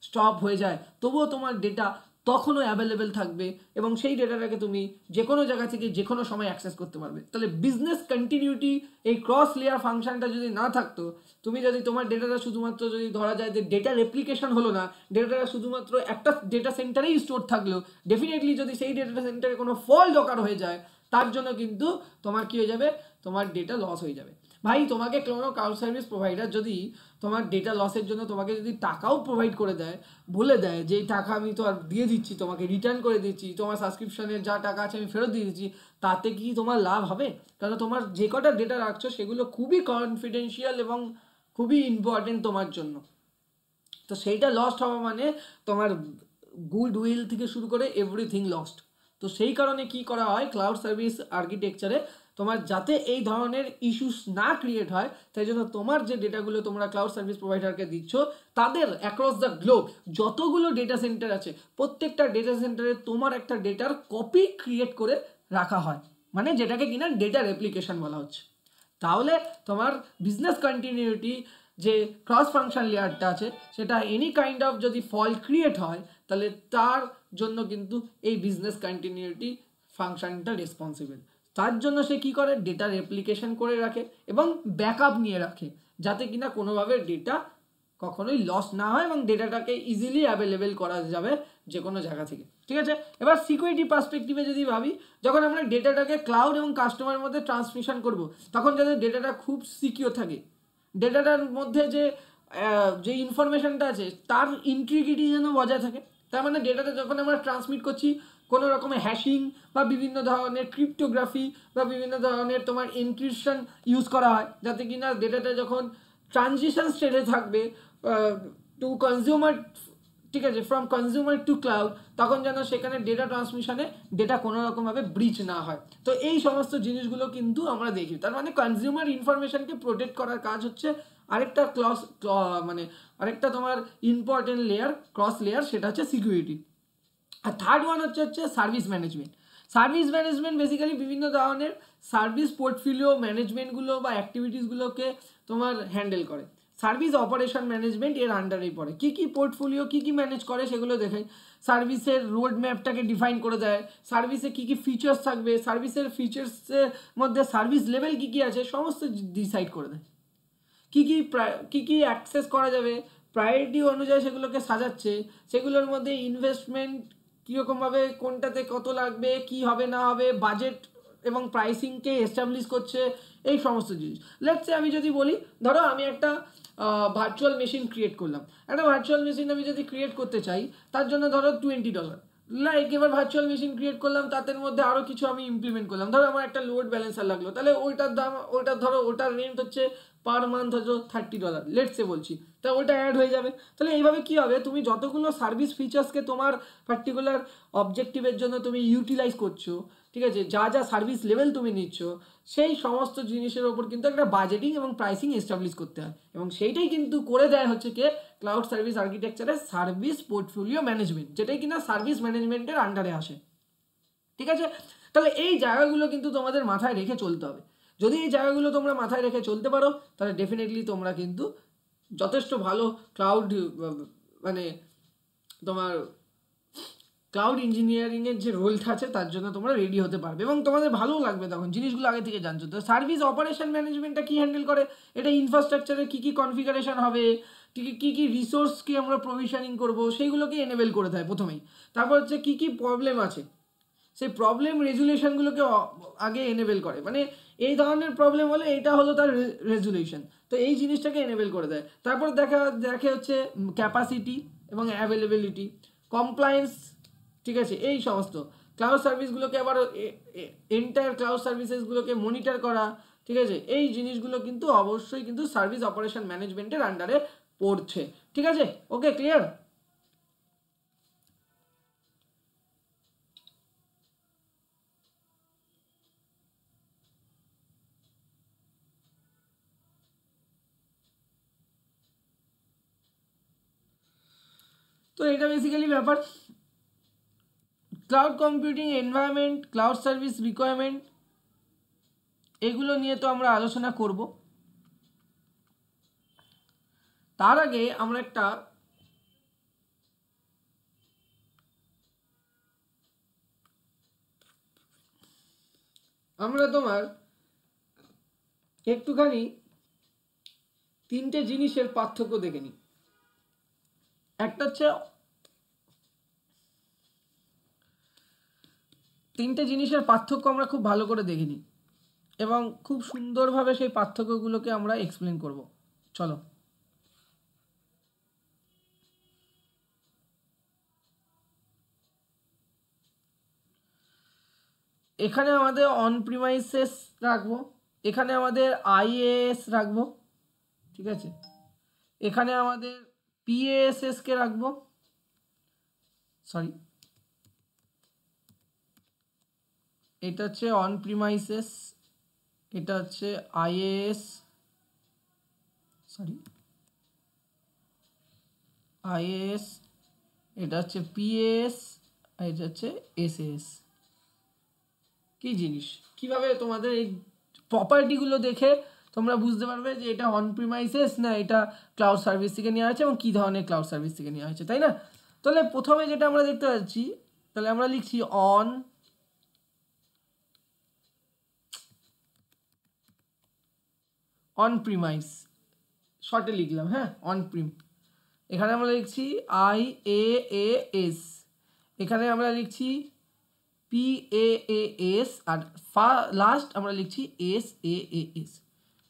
স্টপ হয়ে যায়, তবুও তোমার ডেটা তখনও অ্যাভেলেবেল থাকবে এবং সেই ডেটাটাকে তুমি যে কোনো জায়গা থেকে যে কোনো সময় অ্যাক্সেস করতে পারবে। তাহলে বিজনেস কন্টিনিউটি এই ক্রস লেয়ার ফাংশনটা যদি না থাকতো, তুমি যদি তোমার ডেটাটা শুধুমাত্র যদি ধরা যায় যে ডেটা রেপ্লিকেশন হলো না, ডেটাটা শুধুমাত্র একটা ডেটা সেন্টারেই স্টোর থাকলো, ডেফিনেটলি যদি সেই ডেটা সেন্টারে কোনো ফল্ট অকার হয়ে যায়, তার জন্য কিন্তু তোমার কি হয়ে যাবে, তোমার ডেটা লস হয়ে যাবে। ভাই তোমাকে কোনো ক্লাউড সার্ভিস প্রোভাইডার যদি তোমার ডেটা লসের জন্য তোমাকে যদি টাকাও প্রোভাইড করে দেয়, বলে দেয় যে এই টাকা আমি তো আর দিয়ে দিচ্ছি, তোমাকে রিটার্ন করে দিচ্ছি, তোমার সাবস্ক্রিপশনের যা টাকা আছে আমি ফেরত দিয়ে দিচ্ছি, তাতে কি তোমার লাভ হবে? কারণ তোমার যে কটা ডেটা রাখছো সেগুলো খুবই কনফিডেন্সিয়াল এবং খুবই ইম্পর্টেন্ট তোমার জন্য। তো সেইটা লস্ট হওয়া মানে তোমার গুড উইল থেকে শুরু করে এভরিথিং লস্ট। তো সেই কারণে কি করা হয়, ক্লাউড সার্ভিস আর্কিটেকচারে তোমার যাতে এই ধরনের ইস্যুস না ক্রিয়েট হয়, তাই জন্য তোমার যে ডেটাগুলো তোমরা ক্লাউড সার্ভিস প্রোভাইডারকে দিচ্ছ, তাদের অ্যাক্রস দ্য গ্লোব যতগুলো ডেটা সেন্টার আছে, প্রত্যেকটা ডেটা সেন্টারে তোমার একটা ডেটার কপি ক্রিয়েট করে রাখা হয়, মানে যেটাকে কিনা ডেটা রেপ্লিকেশন বলা হচ্ছে। তাহলে তোমার বিজনেস কন্টিনিউটি যে ক্রস ফাংশন লেয়ারটা আছে সেটা এনি কাইন্ড অফ যদি ফল্ট ক্রিয়েট হয় তাহলে তার জন্য কিন্তু এই বিজনেস কন্টিনিউটি ফাংশনটা রেসপন্সিবল। তার জন্য সে কি করে, ডেটা রেপ্লিকেশন করে রাখে এবং ব্যাকআপ নিয়ে রাখে যাতে কিনা কোনোভাবে ডেটা কখনোই লস না হয় এবং ডেটাটাকে ইজিলি অ্যাভেলেবেল করা যাবে যে কোনো জায়গা থেকে। ঠিক আছে, এবার সিকিউরিটি পার্সপেক্টিভে যদি ভাবি, যখন আমরা ডেটাটাকে ক্লাউড এবং কাস্টমারের মধ্যে ট্রান্সমিশন করব তখন যাতে ডেটাটা খুব সিকিউর থাকে, ডেটাটার মধ্যে যে ইনফরমেশনটা আছে তার ইন্টিগ্রিটি যেন বজায় থাকে। তার মানে ডেটাটা যখন আমরা ট্রান্সমিট করছি কোনো রকমের হ্যাশিং বা বিভিন্ন ধরনের ক্রিপ্টোগ্রাফি বা বিভিন্ন ধরনের তোমার এনক্রিপশন ইউজ করা হয় যাতে কিনা ডেটাটা যখন ট্রানজিশন স্টেটে থাকবে টু কনজিউমার, ঠিক আছে, ফ্রম কনজিউমার টু ক্লাউড, তখন যেন সেখানে ডেটা ট্রান্সমিশনে ডেটা কোনো রকমভাবে ব্রিচ না হয়। তো এই সমস্ত জিনিসগুলো কিন্তু আমরা দেখি। তার মানে কনজিউমার ইনফরমেশনকে প্রোটেক্ট করার কাজ হচ্ছে আরেকটা আরেকটা তোমার ইম্পর্টেন্ট লেয়ার, ক্রস লেয়ার, সেটা হচ্ছে সিকিউরিটি। আর থার্ড ওয়ান হচ্ছে service management. Service management basically বিভিন্ন ধরনের সার্ভিস পোর্টফোলিও ম্যানেজমেন্টগুলো বা অ্যাক্টিভিটিসগুলোকে তোমার হ্যান্ডেল করে। সার্ভিস অপারেশন ম্যানেজমেন্ট এর আন্ডারেই পড়ে। কী কী পোর্টফোলিও কী কী ম্যানেজ করে সেগুলো দেখাই। সার্ভিসের রোড ম্যাপটাকে ডিফাইন করে দেয়, সার্ভিসে কী কী ফিচার্স থাকবে, সার্ভিসের ফিচার্সের মধ্যে সার্ভিস লেভেল কী কী আছে সমস্ত ডিসাইড করে দেয়। কী কী অ্যাক্সেস করা যাবে প্রায়োরিটি অনুযায়ী সেগুলোকে সাজাচ্ছে, সেগুলোর মধ্যে ইনভেস্টমেন্ট কীরকমভাবে কোনটাতে কত লাগবে, কি হবে না হবে, বাজেট এবং প্রাইসিংকে এস্টাবলিশ করছে, এই সমস্ত জিনিস। লেটস সে আমি যদি বলি, ধরো আমি একটা ভার্চুয়াল মেশিন ক্রিয়েট করলাম। একটা ভার্চুয়াল মেশিন আমি যদি ক্রিয়েট করতে চাই তার জন্য ধরো $20, লাইক এবার ভার্চুয়াল মেশিন ক্রিয়েট করলাম, তাদের মধ্যে আরও কিছু আমি ইমপ্লিমেন্ট করলাম। ধরো আমার একটা লোড ব্যালেন্সার লাগলো, তাহলে ওইটার দাম, ওটার রেন্ট হচ্ছে পার মান্থ হচ্ছে $30, লেটসে বলছি, তা ওটা অ্যাড হয়ে যাবে। তাহলে এইভাবে কি হবে, তুমি যতগুলো সার্ভিস ফিচার্সকে তোমার পার্টিকুলার অবজেক্টিভের জন্য তুমি ইউটিলাইজ করছো, ঠিক আছে, যা যা সার্ভিস লেভেল তুমি নিচ্ছ, সেই সমস্ত জিনিসের ওপর কিন্তু একটা বাজেটিং এবং প্রাইসিং এস্টাবলিশ করতে হয়। এবং সেইটাই কিন্তু করে দেয় হচ্ছে কে, ক্লাউড সার্ভিস আর্কিটেকচারের সার্ভিস পোর্টফোলিও ম্যানেজমেন্ট, যেটাই কিনা সার্ভিস ম্যানেজমেন্টের আন্ডারে আসে। ঠিক আছে, তাহলে এই জায়গাগুলো কিন্তু তোমাদের মাথায় রেখে চলতে হবে। যদি এই জায়গাগুলো তোমরা মাথায় রেখে চলতে পারো তাহলে ডেফিনেটলি তোমরা কিন্তু যথেষ্ট ভালো তোমার ক্লাউড ইঞ্জিনিয়ারিংয়ের যে রোলটা আছে তার জন্য তোমরা রেডি হতে পারবে এবং তোমাদের ভালো লাগবে তখন জিনিসগুলো আগে থেকে জানছো। তো সার্ভিস অপারেশন ম্যানেজমেন্টটা কী হ্যান্ডেল করে, এটা ইনফ্রাস্ট্রাকচারে কী কী কনফিগারেশন হবে, কী কী রিসোর্সকে আমরা প্রভিশনিং করবো সেইগুলোকে এনেবেল করে দেয় প্রথমেই। তারপর হচ্ছে কী কী প্রবলেম আছে সেই প্রবলেম রেজুলেশনগুলোকে আগে এনেবেল করে, মানে এই ধরনের প্রবলেম হলে এইটা হলো তার রেজুলেশন, তো এই জিনিসটাকে এনেবেল করে দেয়। তারপর দেখে হচ্ছে ক্যাপাসিটি এবং অ্যাভেলেবিলিটি, কমপ্লায়েন্স, ঠিক আছে, এই সমস্ত ক্লাউড সার্ভিসগুলোকে আবার এন্টায়ার ক্লাউড সার্ভিসেসগুলোকে মনিটর করা, ঠিক আছে, এই জিনিসগুলো কিন্তু অবশ্যই কিন্তু সার্ভিস অপারেশন ম্যানেজমেন্টের আন্ডারে পড়ছে। ঠিক আছে, ওকে, ক্লিয়ার? তো এটা বেসিক্যালি ব্যাপার। Cloud computing environment, cloud service requirement, এগুলো নিয়ে তো আমরা আলোচনা করব। তার আগে আমরা তোমার একটুখানি তিনটে জিনিসের পার্থক্য দেখে নিই। একটা হচ্ছে তিনটে জিনিসের পার্থক্য আমরা খুব ভালো করে দেখে নিই এবং খুব সুন্দরভাবে সেই পার্থক্যগুলোকে আমরা এক্সপ্লেন করব। চলো, এখানে আমাদের অন প্রিমাইসেস রাখবো, এখানে আমাদের আইএএস রাখবো, ঠিক আছে, এখানে আমাদের পিএএসএসকে রাখবো, সরি এটা হচ্ছে অন প্রিমাইসেস, এটা হচ্ছে আইএএস, সরি আইএএস, এটা হচ্ছে পিএএস, আর এটা হচ্ছে এসএএস। কি জিনিস, কিভাবে তোমাদের এই প্রপার্টিগুলো দেখে তোমরা বুঝতে পারবে যে এটা অন প্রিমাইসেস না এটা ক্লাউড সার্ভিস থেকে নেওয়া হয়েছে এবং কী ধরনের ক্লাউড সার্ভিস থেকে নেওয়া হয়েছে, তাই না? তাহলে প্রথমে যেটা আমরা দেখতে পাচ্ছি, তাহলে আমরা লিখছি অন প্রিমাইস, শর্টে লিখলাম, হ্যাঁ, অন প্রিম। এখানে আমরা লিখছি IaaS, এখানে আমরা লিখছি PaaS, আর লাস্ট আমরা লিখছি SaaS।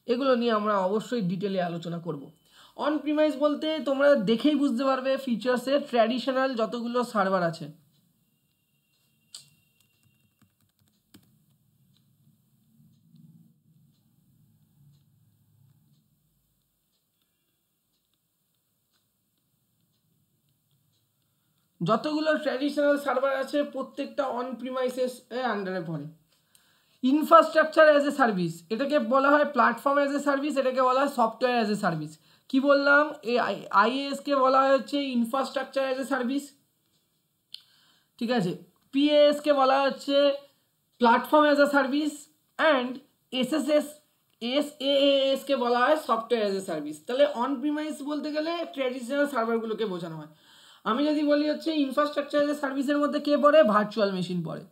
এগুলো নিয়ে আমরা অবশ্যই ডিটেলে আলোচনা করব। অন প্রিমাইস বলতে তোমরা দেখেই বুঝতে পারবে ফিচার্সের ট্র্যাডিশনাল যতগুলো সার্ভার আছে, যতগুলো ট্র্যাডিশনাল সার্ভার আছে প্রত্যেকটা অন প্রিমাইসেস এর আন্ডারে পড়ে। ইনফ্রাস্ট্রাকচার অ্যাজ এ সার্ভিস এটাকে বলা হয়, প্ল্যাটফর্ম অ্যাজ এ সার্ভিস এটাকে বলা হয় সফটওয়্যার অ্যাজ এ সার্ভিস। কি বললাম, এই IaaS কে বলা হচ্ছে ইনফ্রাস্ট্রাকচার অ্যাজ এ সার্ভিস, ঠিক আছে। PaaS কে বলা হচ্ছে platform as a service, and SaaS কে বলা হয় সফটওয়্যার অ্যাজ এ সার্ভিস। তাহলে অন প্রিমাইস বলতে গেলে ট্র্যাডিশনাল সার্ভারগুলোকে বোঝানো হয়। আমি যদি বলি হচ্ছে ইনফ্রাস্ট্রাকচার অ্যাজ এ সার্ভিসের মধ্যে কে পড়ে, ভার্চুয়াল মেশিন পড়ে,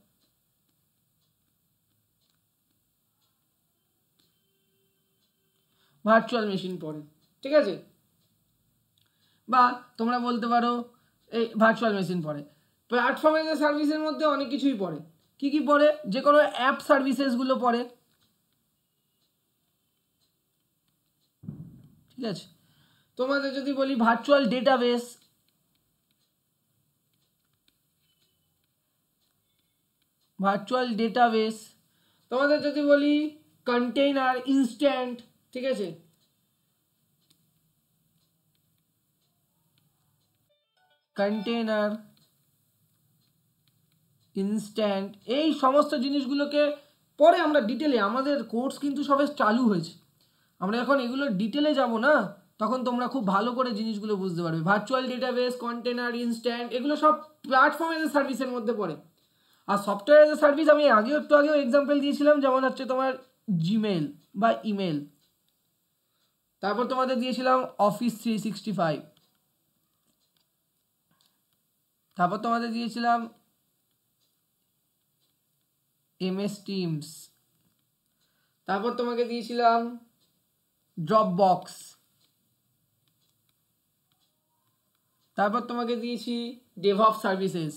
ভার্চুয়াল মেশিন পড়ে, ঠিক আছে। বা তোমরা বলতে পারো এই ভার্চুয়াল মেশিন পড়ে। প্ল্যাটফর্ম এজ এ সার্ভিসের মধ্যে অনেক কিছুই পড়ে। কি কি পড়ে, যে কোনো অ্যাপ সার্ভিসেসগুলো পড়ে, ঠিক আছে। তোমাদের যদি বলি ভার্চুয়াল ডেটাবেস, তোমাদের যদি বলি কন্টেইনার, ইনস্ট্যান্ট, ঠিক আছে, কন্টেইনার, ইনস্ট্যান্ট, এই সমস্ত জিনিসগুলোকে পরে আমরা ডিটেলে, আমাদের কোর্স কিন্তু সবে চালু হয়েছে, আমরা এখন এগুলো ডিটেলে যাব না, তখন তোমরা খুব ভালো করে জিনিসগুলো বুঝতে পারবে। ভার্চুয়াল ডেটাবেস, কন্টেনার, ইনস্ট্যান্ট, এগুলো সব প্ল্যাটফর্ম এজ এ সার্ভিসের মধ্যে পড়ে। আর সফটওয়্যার এজ এ সার্ভিস আমি একটু আগেও এক্সাম্পল দিয়েছিলাম, যেমন হচ্ছে তোমার জিমেল বা ইমেল, তারপর তোমাদের দিয়েছিলাম অফিস 365, তারপর তোমাদের দিয়েছিলাম MS টিমস, তারপর তোমাকে দিয়েছিলাম ড্রপবক্স, তারপর তোমাকে দিয়েছি ডেভঅপস সার্ভিসেস,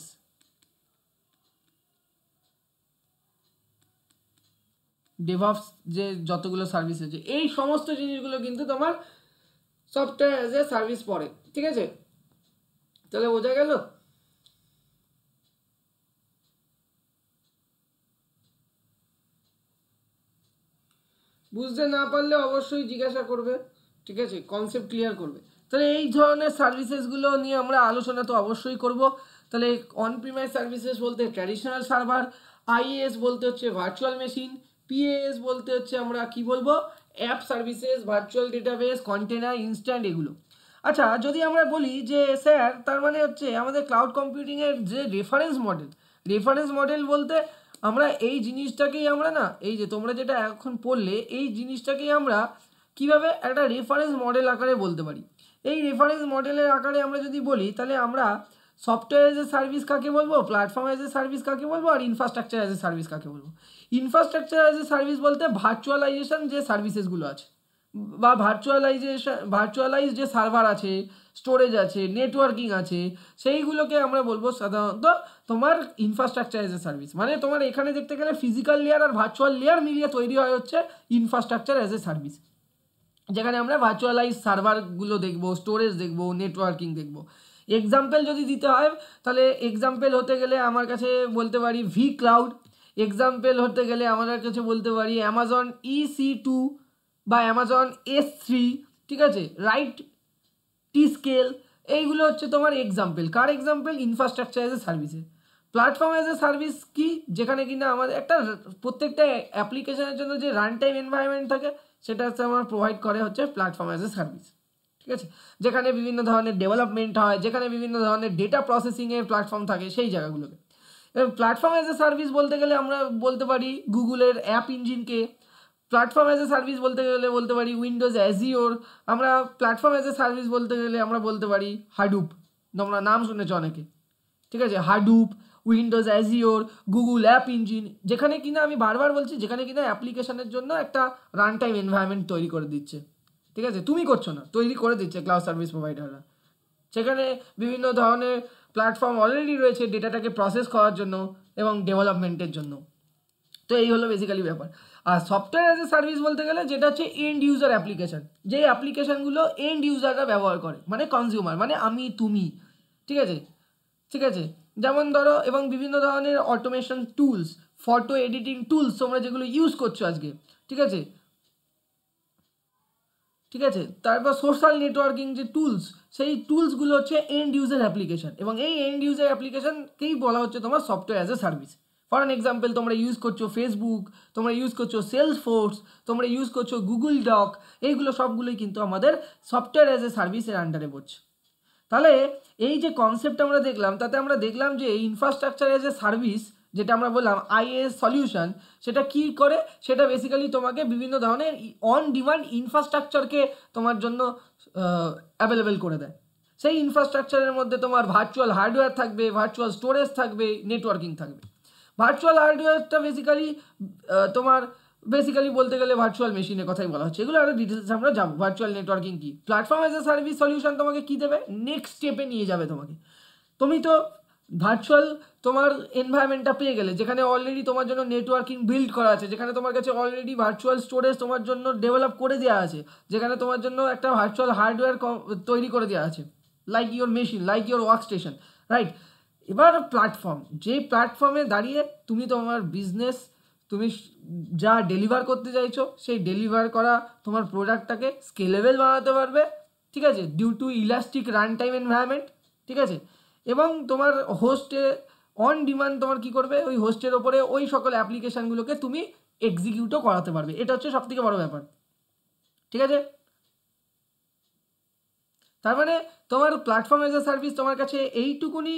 ডেভঅপস যে যতগুলো সার্ভিস আছে, এই সমস্ত জিনিসগুলো কিন্তু তোমার সফটওয়্যার অ্যাজ এ সার্ভিস পড়ে, ঠিক আছে। তাহলে বোঝা গেল। বুঝতে না পারলে অবশ্যই জিজ্ঞাসা করবে, ঠিক আছে, কনসেপ্ট ক্লিয়ার করবে। তাহলে এই ধরনের সার্ভিসেসগুলো নিয়ে আমরা আলোচনা তো অবশ্যই করব। তাহলে অন প্রিমাইস সার্ভিসেস বলতে ট্র্যাডিশনাল সার্ভার, IaaS বলতে হচ্ছে ভার্চুয়াল মেশিন, PaaS বলতে হচ্ছে আমরা কি বলবো, app services, virtual database, container, instant, এগুলো। আচ্ছা, যদি আমরা বলি যে স্যার তার মানে হচ্ছে আমাদের ক্লাউড কম্পিউটিংয়ের যে রেফারেন্স মডেল বলতে আমরা এই জিনিসটাকেই আমরা না, এই যে তোমরা যেটা এখন পড়লে এই জিনিসটাকেই আমরা কিভাবে একটা রেফারেন্স মডেল আকারে বলতে পারি। এই রেফারেন্স মডেলের আকারে আমরা যদি বলি, তাহলে আমরা সফটওয়্যার এজ এ সার্ভিস কাকে বলবো, প্ল্যাটফর্ম এজ এ সার্ভিস কাকে বলবো, আর ইনফ্রাস্ট্রাকচার এজ এ সার্ভিস কাকে বলবো। ইনফ্রাস্ট্রাকচার এজ এ সার্ভিস বলতে ভার্চুয়ালাইজেশন যে সার্ভিসেসগুলো আছে, বা ভার্চুয়ালাইজ যে সার্ভার আছে, স্টোরেজ আছে, নেটওয়ার্কিং আছে, সেইগুলোকে আমরা বলবো সাধারণত তোমার ইনফ্রাস্ট্রাকচার এজ এ সার্ভিস। মানে তোমার এখানে দেখতে গেলে ফিজিক্যাল লেয়ার আর ভার্চুয়াল লেয়ার মিলিয়ে তৈরি হয় হচ্ছে ইনফ্রাস্ট্রাকচার এজ এ সার্ভিস, যেখানে আমরা ভার্চুয়ালাইজ সার্ভারগুলো দেখবো, স্টোরেজ দেখবো, নেটওয়ার্কিং দেখবো। এক্সাম্পল যদি দিতে হয়, তাহলে এক্সাম্পল হতে গেলে আমার কাছে বলতে পারি vCloud, এক্সাম্পল হতে গেলে আমাদের কাছে বলতে পারি অ্যামাজন EC2 বা অ্যামাজন S3, ঠিক আছে, রাইট T-Scale, এইগুলো হচ্ছে তোমার এক্সাম্পল। কার এক্সাম্পল? ইনফ্রাস্ট্রাকচার এজ এ সার্ভিসের। প্ল্যাটফর্ম এজ এ সার্ভিস কি, যেখানে কিনা আমাদের একটা প্রত্যেকটা অ্যাপ্লিকেশনের জন্য যে রান টাইম এনভায়রনমেন্ট থাকে সেটা হচ্ছে আমার প্রোভাইড করে হচ্ছে প্ল্যাটফর্ম এজ এ সার্ভিস, ঠিক আছে, যেখানে বিভিন্ন ধরনের ডেভেলপমেন্ট হয়, যেখানে বিভিন্ন ধরনের ডেটা প্রসেসিংয়ের প্ল্যাটফর্ম থাকে, সেই জায়গাগুলোকে। এবং প্ল্যাটফর্ম এজ এ সার্ভিস বলতে গেলে আমরা বলতে পারি গুগলের অ্যাপ ইঞ্জিনকে, প্ল্যাটফর্ম অ্যাজ এ সার্ভিস বলতে গেলে বলতে পারি উইন্ডোজ অ্যাজিওর। আমরা প্ল্যাটফর্ম অ্যাজ এ সার্ভিস বলতে গেলে আমরা বলতে পারি হাডুপ, তোমরা নাম শুনেছো অনেকে, ঠিক আছে? Hadoop, Windows Azure, Google app engine, যেখানে কিনা আমি বারবার বলছি, যেখানে কিনা অ্যাপ্লিকেশনের জন্য একটা রান টাইম এনভায়রনমেন্ট তৈরি করে দিচ্ছে, ঠিক আছে? তুমি করছো না, তৈরি করে দিচ্ছে ক্লাউড সার্ভিস প্রোভাইডাররা। সেখানে বিভিন্ন ধরনের প্ল্যাটফর্ম অলরেডি রয়েছে ডেটাটাকে প্রসেস করার জন্য এবং ডেভেলপমেন্টের জন্য। তো এই হলো বেসিক্যালি ব্যাপার। আর সফটওয়্যার অ্যাজ এ সার্ভিস বলতে গেলে যেটা হচ্ছে এন্ড ইউজার অ্যাপ্লিকেশন, যে অ্যাপ্লিকেশনগুলো এন্ড ইউজাররা ব্যবহার করে, মানে কনজিউমার, মানে আমি তুমি, ঠিক আছে? ঠিক আছে, যেমন ধরো, এবং বিভিন্ন ধরনের automation tools, photo editing tools তোমরা যেগুলো ইউজ করছো আজকে, ঠিক আছে? ঠিক আছে, তারপর সোশ্যাল নেটওয়ার্কিং যে টুলস, সেই টুলসগুলো হচ্ছে এন্ড ইউজার অ্যাপ্লিকেশন, এবং এই এন্ড ইউজার অ্যাপ্লিকেশনকেই বলা হচ্ছে তোমার software as a service. For an example, তোমরা ইউজ করছো ফেসবুক, তোমরা ইউজ করছো সেলসফোর্স, তোমরা ইউজ করছো গুগল ডক, এইগুলো সবগুলোই কিন্তু আমাদের সফটওয়্যার অ্যাজ এ সার্ভিসের আন্ডারে পড়ছে। তাহলে এই যে কনসেপ্ট আমরা দেখলাম, তাতে আমরা দেখলাম যে ইনফ্রাস্ট্রাকচার এজ এ সার্ভিস, যেটা আমরা বললাম আইএস সলিউশন, সেটা কি করে, সেটা বেসিক্যালি তোমাকে বিভিন্ন ধরনের অন ডিমান্ড ইনফ্রাস্ট্রাকচারকে তোমার জন্য অ্যাভেলেবেল করে দেয়। সেই ইনফ্রাস্ট্রাকচারের মধ্যে তোমার ভার্চুয়াল হার্ডওয়্যার থাকবে, ভার্চুয়াল স্টোরেজ থাকবে, নেটওয়ার্কিং থাকবে। ভার্চুয়াল হার্ডওয়্যারটা তোমার বেসিক্যালি বলতে গেলে ভার্চুয়াল মেশিনের কথাই বলা হচ্ছে, এগুলো আরও ডিটেলস আমরা যাবো। ভার্চুয়াল নেটওয়ার্কিং কি, platform as a service solution তোমাকে কী দেবে, নেক্সট স্টেপে নিয়ে যাবে তোমাকে। তুমি তো ভার্চুয়াল তোমার এনভায়রনমেন্টটা পেয়ে গেলে, যেখানে অলরেডি তোমার জন্য নেটওয়ার্কিং বিল্ড করা আছে, যেখানে তোমার কাছে অলরেডি ভার্চুয়াল স্টোরেজ তোমার জন্য ডেভেলপ করে দেওয়া আছে, যেখানে তোমার জন্য একটা ভার্চুয়াল হার্ডওয়্যার তৈরি করে দেওয়া আছে, like your machine, like your work station, right? এবার প্ল্যাটফর্ম, যে প্ল্যাটফর্মে দাঁড়িয়ে তুমি তোমার বিজনেস, তুমি যা ডেলিভার করতে চাইছো, সেই ডেলিভার করা তোমার প্রোডাক্টটাকে স্কেলেবল বানাতে পারবে, ঠিক আছে, due to elastic runtime environment, ঠিক আছে? এবং তোমার হোস্টে অন ডিমান্ড তোমার কি করবে, ওই হোস্টের ওপরে ওই সকল অ্যাপ্লিকেশানগুলোকে তুমি এক্সিকিউটও করাতে পারবে। এটা হচ্ছে সবথেকে বড় ব্যাপার, ঠিক আছে? তার মানে তোমার প্ল্যাটফর্ম এজ এ সার্ভিস তোমার কাছে এইটুকুনি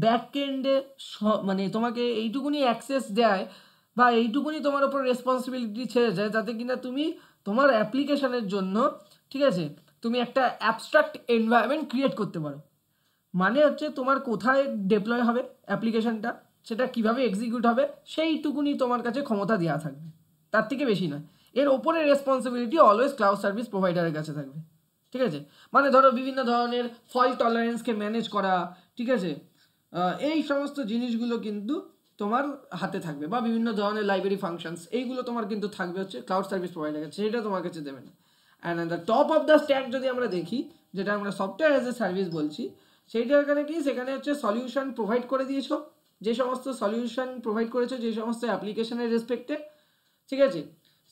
ব্যাকএন্ডে, মানে তোমাকে এইটুকুনি অ্যাক্সেস দেয়, বা এইটুকুনি তোমার ওপর রেসপন্সিবিলিটি ছেড়ে যায়, যাতে কিনা তুমি তোমার অ্যাপ্লিকেশানের জন্য, ঠিক আছে, তুমি একটা অ্যাবস্ট্রাক্ট এনভায়রনমেন্ট ক্রিয়েট করতে পারো। মানে হচ্ছে তোমার কোথায় ডেপ্লয় হবে অ্যাপ্লিকেশানটা, সেটা কিভাবে এক্সিকিউট হবে, সেইটুকুনি তোমার কাছে ক্ষমতা দেওয়া থাকবে, তার থেকে বেশি নয়। এর ওপরে রেসপন্সিবিলিটি অলওয়েজ ক্লাউড সার্ভিস প্রোভাইডারের কাছে থাকবে, ঠিক আছে? মানে ধরো বিভিন্ন ধরনের ফল্ট টলারেন্সকে ম্যানেজ করা, ঠিক আছে, এই সমস্ত জিনিসগুলো কিন্তু তোমার হাতে থাকবে, বা বিভিন্ন ধরনের লাইব্রেরি ফাংশনস, এইগুলো তোমার কিন্তু থাকবে হচ্ছে ক্লাউড সার্ভিস প্রোভাইডারের কাছে, সেটা তোমার কাছে দেবে না। And at the top of the stack যদি আমরা দেখি, যেটা আমরা সফটওয়্যার এজ এ সার্ভিস বলছি, সেইটা এখানে কি, সেখানে হচ্ছে সলিউশন প্রোভাইড করে দিয়েছো, যে সমস্ত সলিউশন প্রোভাইড করেছো যে সমস্ত অ্যাপ্লিকেশনের রেসপেক্টে, ঠিক আছে,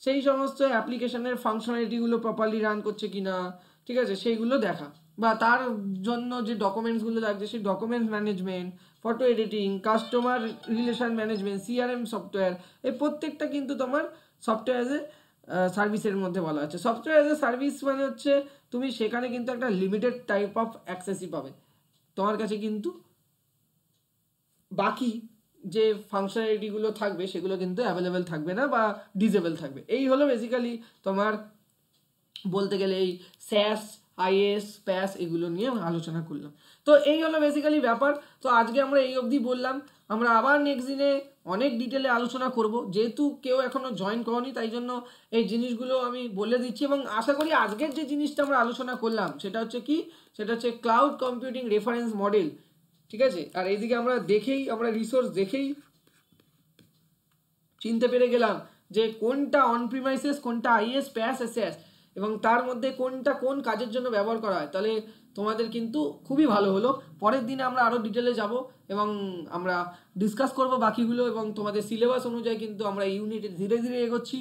সেই সমস্ত অ্যাপ্লিকেশনের ফাংশনালিটিগুলো প্রপারলি রান করছে কিনা, ঠিক আছে, সেইগুলো দেখা, বা তার জন্য যে ডকুমেন্টসগুলো লাগছে সেই documents management, photo editing, customer relation management, CRM software, এই প্রত্যেকটা কিন্তু তোমার সফটওয়্যার এজ এ সার্ভিসের মধ্যে বলা আছে। সফটওয়্যার এজ এ সার্ভিস মানে হচ্ছে তুমি সেখানে কিন্তু একটা লিমিটেড টাইপ অফ অ্যাক্সেসই পাবে, তোমার কাছে কিন্তু বাকি যে ফাংশনালিটিগুলো থাকবে সেগুলো কিন্তু অ্যাভেলেবেল থাকবে না, বা ডিসেবল থাকবে। এই হলো বেসিক্যালি তোমার বলতে গেলে এই স্যাস, আইএস, প্যাস, এগুলো নিয়ে আলোচনা করলাম। তো এই হলো বেসিক্যালি ব্যাপার। তো আজকে আমরা এই অবধি বললাম, আমরা আবার নেক্সট দিনে অনেক ডিটেলে আলোচনা করব। যেহেতু কেউ এখনও জয়েন করনি, তাই জন্য এই জিনিসগুলো আমি বলে দিচ্ছি, এবং আশা করি আজকের যে জিনিসটা আমরা আলোচনা করলাম সেটা হচ্ছে কি, সেটা হচ্ছে ক্লাউড কম্পিউটিং রেফারেন্স মডেল, ঠিক আছে? আর এইদিকে আমরা রিসোর্স দেখেই চিনতে পেরে গেলাম যে কোনটা অন প্রিমাইসেস, কোনটা আইএস, প্যাস, এসএস, এবং তার মধ্যে কোনটা কোন কাজের জন্য ব্যবহার করা হয়। তাহলে তোমাদের কিন্তু খুবই ভালো হলো। পরের দিনে আমরা আরও ডিটেলে যাব এবং আমরা ডিসকাস করব বাকিগুলো, এবং তোমাদের সিলেবাস অনুযায়ী কিন্তু আমরা ইউনিটে ধীরে ধীরে এগোচ্ছি।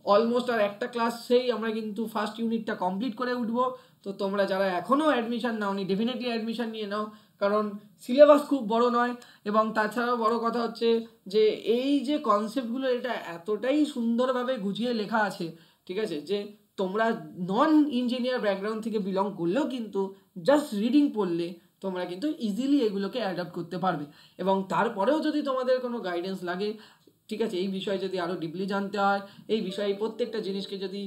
অলমোস্ট আর একটা ক্লাসেই আমরা কিন্তু ফার্স্ট ইউনিটটা কমপ্লিট করে উঠবো। তো তোমরা যারা এখনও অ্যাডমিশন নাওনি, ডেফিনেটলি অ্যাডমিশন নিয়ে নাও, কারণ সিলেবাস খুব বড় নয়, এবং তাছাড়াও বড় কথা হচ্ছে যে এই যে কনসেপ্টগুলো, এটা এতটাই সুন্দরভাবে গুছিয়ে লেখা আছে, ঠিক আছে, যে তোমরা নন ইঞ্জিনিয়ার ব্যাকগ্রাউন্ড থেকে বিলং করলেও কিন্তু জাস্ট রিডিং পড়লে তোমরা কিন্তু ইজিলি এগুলোকে অ্যাডাপ্ট করতে পারবে। এবং তারপরেও যদি তোমাদের কোনো গাইডেন্স লাগে, ঠিক আছে, এই বিষয়ে যদি আরও ডিপলি জানতে হয়, এই বিষয়ে প্রত্যেকটা জিনিসকে যদি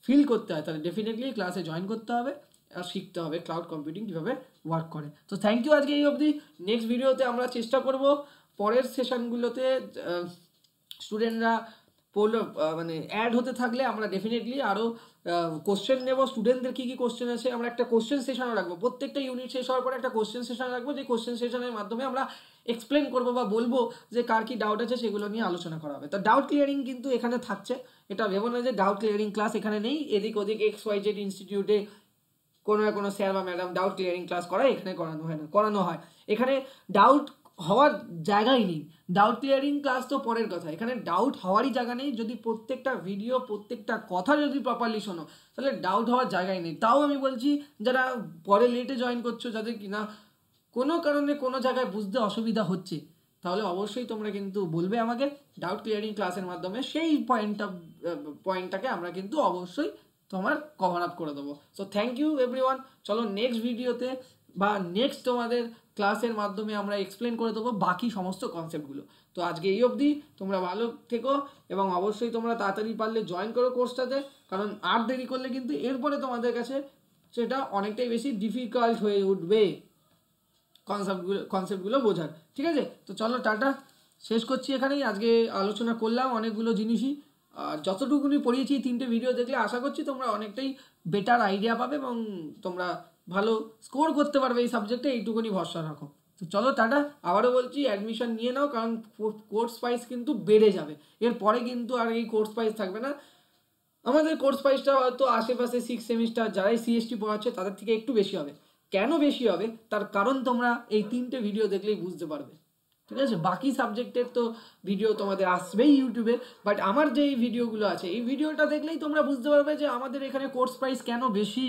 ফিল করতে হয়, তাহলে ডেফিনেটলি ক্লাসে জয়েন করতে হবে আর শিখতে হবে ক্লাউড কম্পিউটিং কীভাবে ওয়ার্ক করে। তো থ্যাংক ইউ আজকে এই অবধি। নেক্সট ভিডিওতে আমরা চেষ্টা করব পরের সেশনগুলোতে স্টুডেন্টরা পড়লো মানে অ্যাড হতে থাকলে আমরা ডেফিনেটলি আরও কোশ্চেন নেব। স্টুডেন্টদের কী কী কোশ্চেন আছে আমরা একটা কোশ্চেন সেশনও রাখবো, প্রত্যেকটা ইউনিট শেষ হওয়ার পরে একটা কোশ্চেন সেশন রাখবো, যে কোশ্চেন সেশনের মাধ্যমে আমরা এক্সপ্লেন করবো বা বলবো যে কার কী ডাউট আছে সেগুলো নিয়ে আলোচনা করা হবে। তো ডাউট ক্লিয়ারিং কিন্তু এখানে থাকছে, এটা ভেবো না যে ডাউট ক্লিয়ারিং ক্লাস এখানে নেই। এদিক ওদিক XYZ ইনস্টিটিউটে কোনো না কোনো স্যার বা ম্যাডাম ডাউট ক্লিয়ারিং ক্লাস করায়, এখানে করানো হয় না, করানো হয়। এখানে ডাউট হওয়ার জায়গাই নেই। ডাউট ক্লিয়ারিং ক্লাস তো পরের কথা, এখানে ডাউট হওয়ারই জায়গা নেই। যদি প্রত্যেকটা ভিডিও প্রত্যেকটা কথা যদি প্রপারলি শোনো, তাহলে ডাউট হওয়ার জায়গাই নেই। তাও আমি বলছি যারা পরে লেটে জয়েন করছো, যাদের কিনা কোনো কারণে কোনো জায়গায় বুঝতে অসুবিধা হচ্ছে, তাহলে অবশ্যই তোমরা কিন্তু বলবে আমাকে। ডাউট ক্লিয়ারিং ক্লাসের মাধ্যমে সেই পয়েন্টটাকে আমরা কিন্তু অবশ্যই তোমার কভার আপ করে দেবো। So thank you everyone. চলো নেক্সট ভিডিওতে বা নেক্সট তোমাদের ক্লাসের মাধ্যমে আমরা এক্সপ্লেন করে দেবো বাকি সমস্ত কনসেপ্টগুলো। তো আজকে এই অবধি, তোমরা ভালো থেকো এবং অবশ্যই তোমরা তাড়াতাড়ি পারলে জয়েন করো কোর্সটাতে, কারণ আর দেরি করলে কিন্তু এরপরে তোমাদের কাছে সেটা অনেকটাই বেশি ডিফিকাল্ট হয়ে উঠবে কনসেপ্টগুলো বোঝার। ঠিক আছে, তো চলো টাটা, শেষ করছি এখানেই। আজকে আলোচনা করলাম অনেকগুলো জিনিসই, আর যতটুকুনি পড়িয়েছি 3টে ভিডিও দেখলে আশা করছি তোমরা অনেকটাই বেটার আইডিয়া পাবে এবং তোমরা ভালো স্কোর করতে পারবে এই সাবজেক্টে, এইটুকুনি ভরসা রাখো। তো চলো টাটা। আবারও বলছি অ্যাডমিশন নিয়ে নাও, কারণ কোর্স প্রাইস কিন্তু বেড়ে যাবে এরপরে, কিন্তু আর এই কোর্স প্রাইস থাকবে না। আমাদের কোর্স প্রাইসটা হয়তো আশেপাশে 6 সেমিস্টার যারাই CST পড়াচ্ছে তাদের থেকে একটু বেশি হবে। কেন বেশি হবে তার কারণ তোমরা এই 3টে ভিডিও দেখলেই বুঝতে পারবে। ঠিক আছে, বাকি সাবজেক্টের তো ভিডিও তোমাদের আসবেই ইউটিউবে, বাট আমার যে এই ভিডিওগুলো আছে এই ভিডিওটা দেখলেই তোমরা বুঝতে পারবে যে আমাদের এখানে কোর্স প্রাইস কেন বেশি,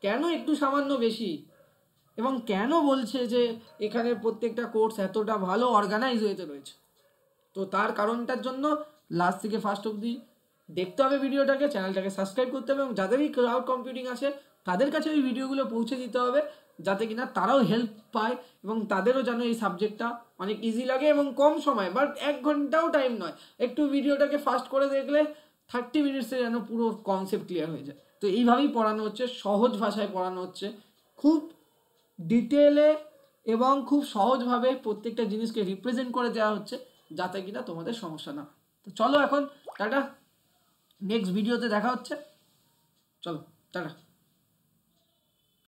কেন একটু সামান্য বেশি, এবং কেন বলছে যে এখানে প্রত্যেকটা কোর্স এতটা ভালো অর্গানাইজ হয়েতে রয়েছে। তো তার কারণটার জন্য লাস্ট থেকে ফার্স্ট অবধি দেখতে হবে ভিডিওটাকে, চ্যানেলটাকে সাবস্ক্রাইব করতে হবে এবং যাদেরই ক্লাউড কম্পিউটিং আছে তাদের কাছে ওই ভিডিওগুলো পৌঁছে দিতে হবে, যাতে কিনা তারাও হেল্প পায় এবং তাদেরও যেন এই সাবজেক্টটা অনেক ইজি লাগে এবং কম সময়, বাট 1 ঘন্টাও টাইম নয়, একটু ভিডিওটাকে ফাস্ট করে দেখলে 30 মিনিটসে যেন পুরো কনসেপ্ট ক্লিয়ার হয়ে যায়। তো এইভাবেই পড়ানো হচ্ছে, সহজ ভাষায় পড়ানো হচ্ছে, খুব ডিটেলে এবং খুব সহজভাবে প্রত্যেকটা জিনিসকে রিপ্রেজেন্ট করে দেওয়া হচ্ছে, যাতে কিনা তোমাদের সমস্যা না। তো চলো এখন টাটা, নেক্সট ভিডিওতে দেখা হচ্ছে, চলো টাটা।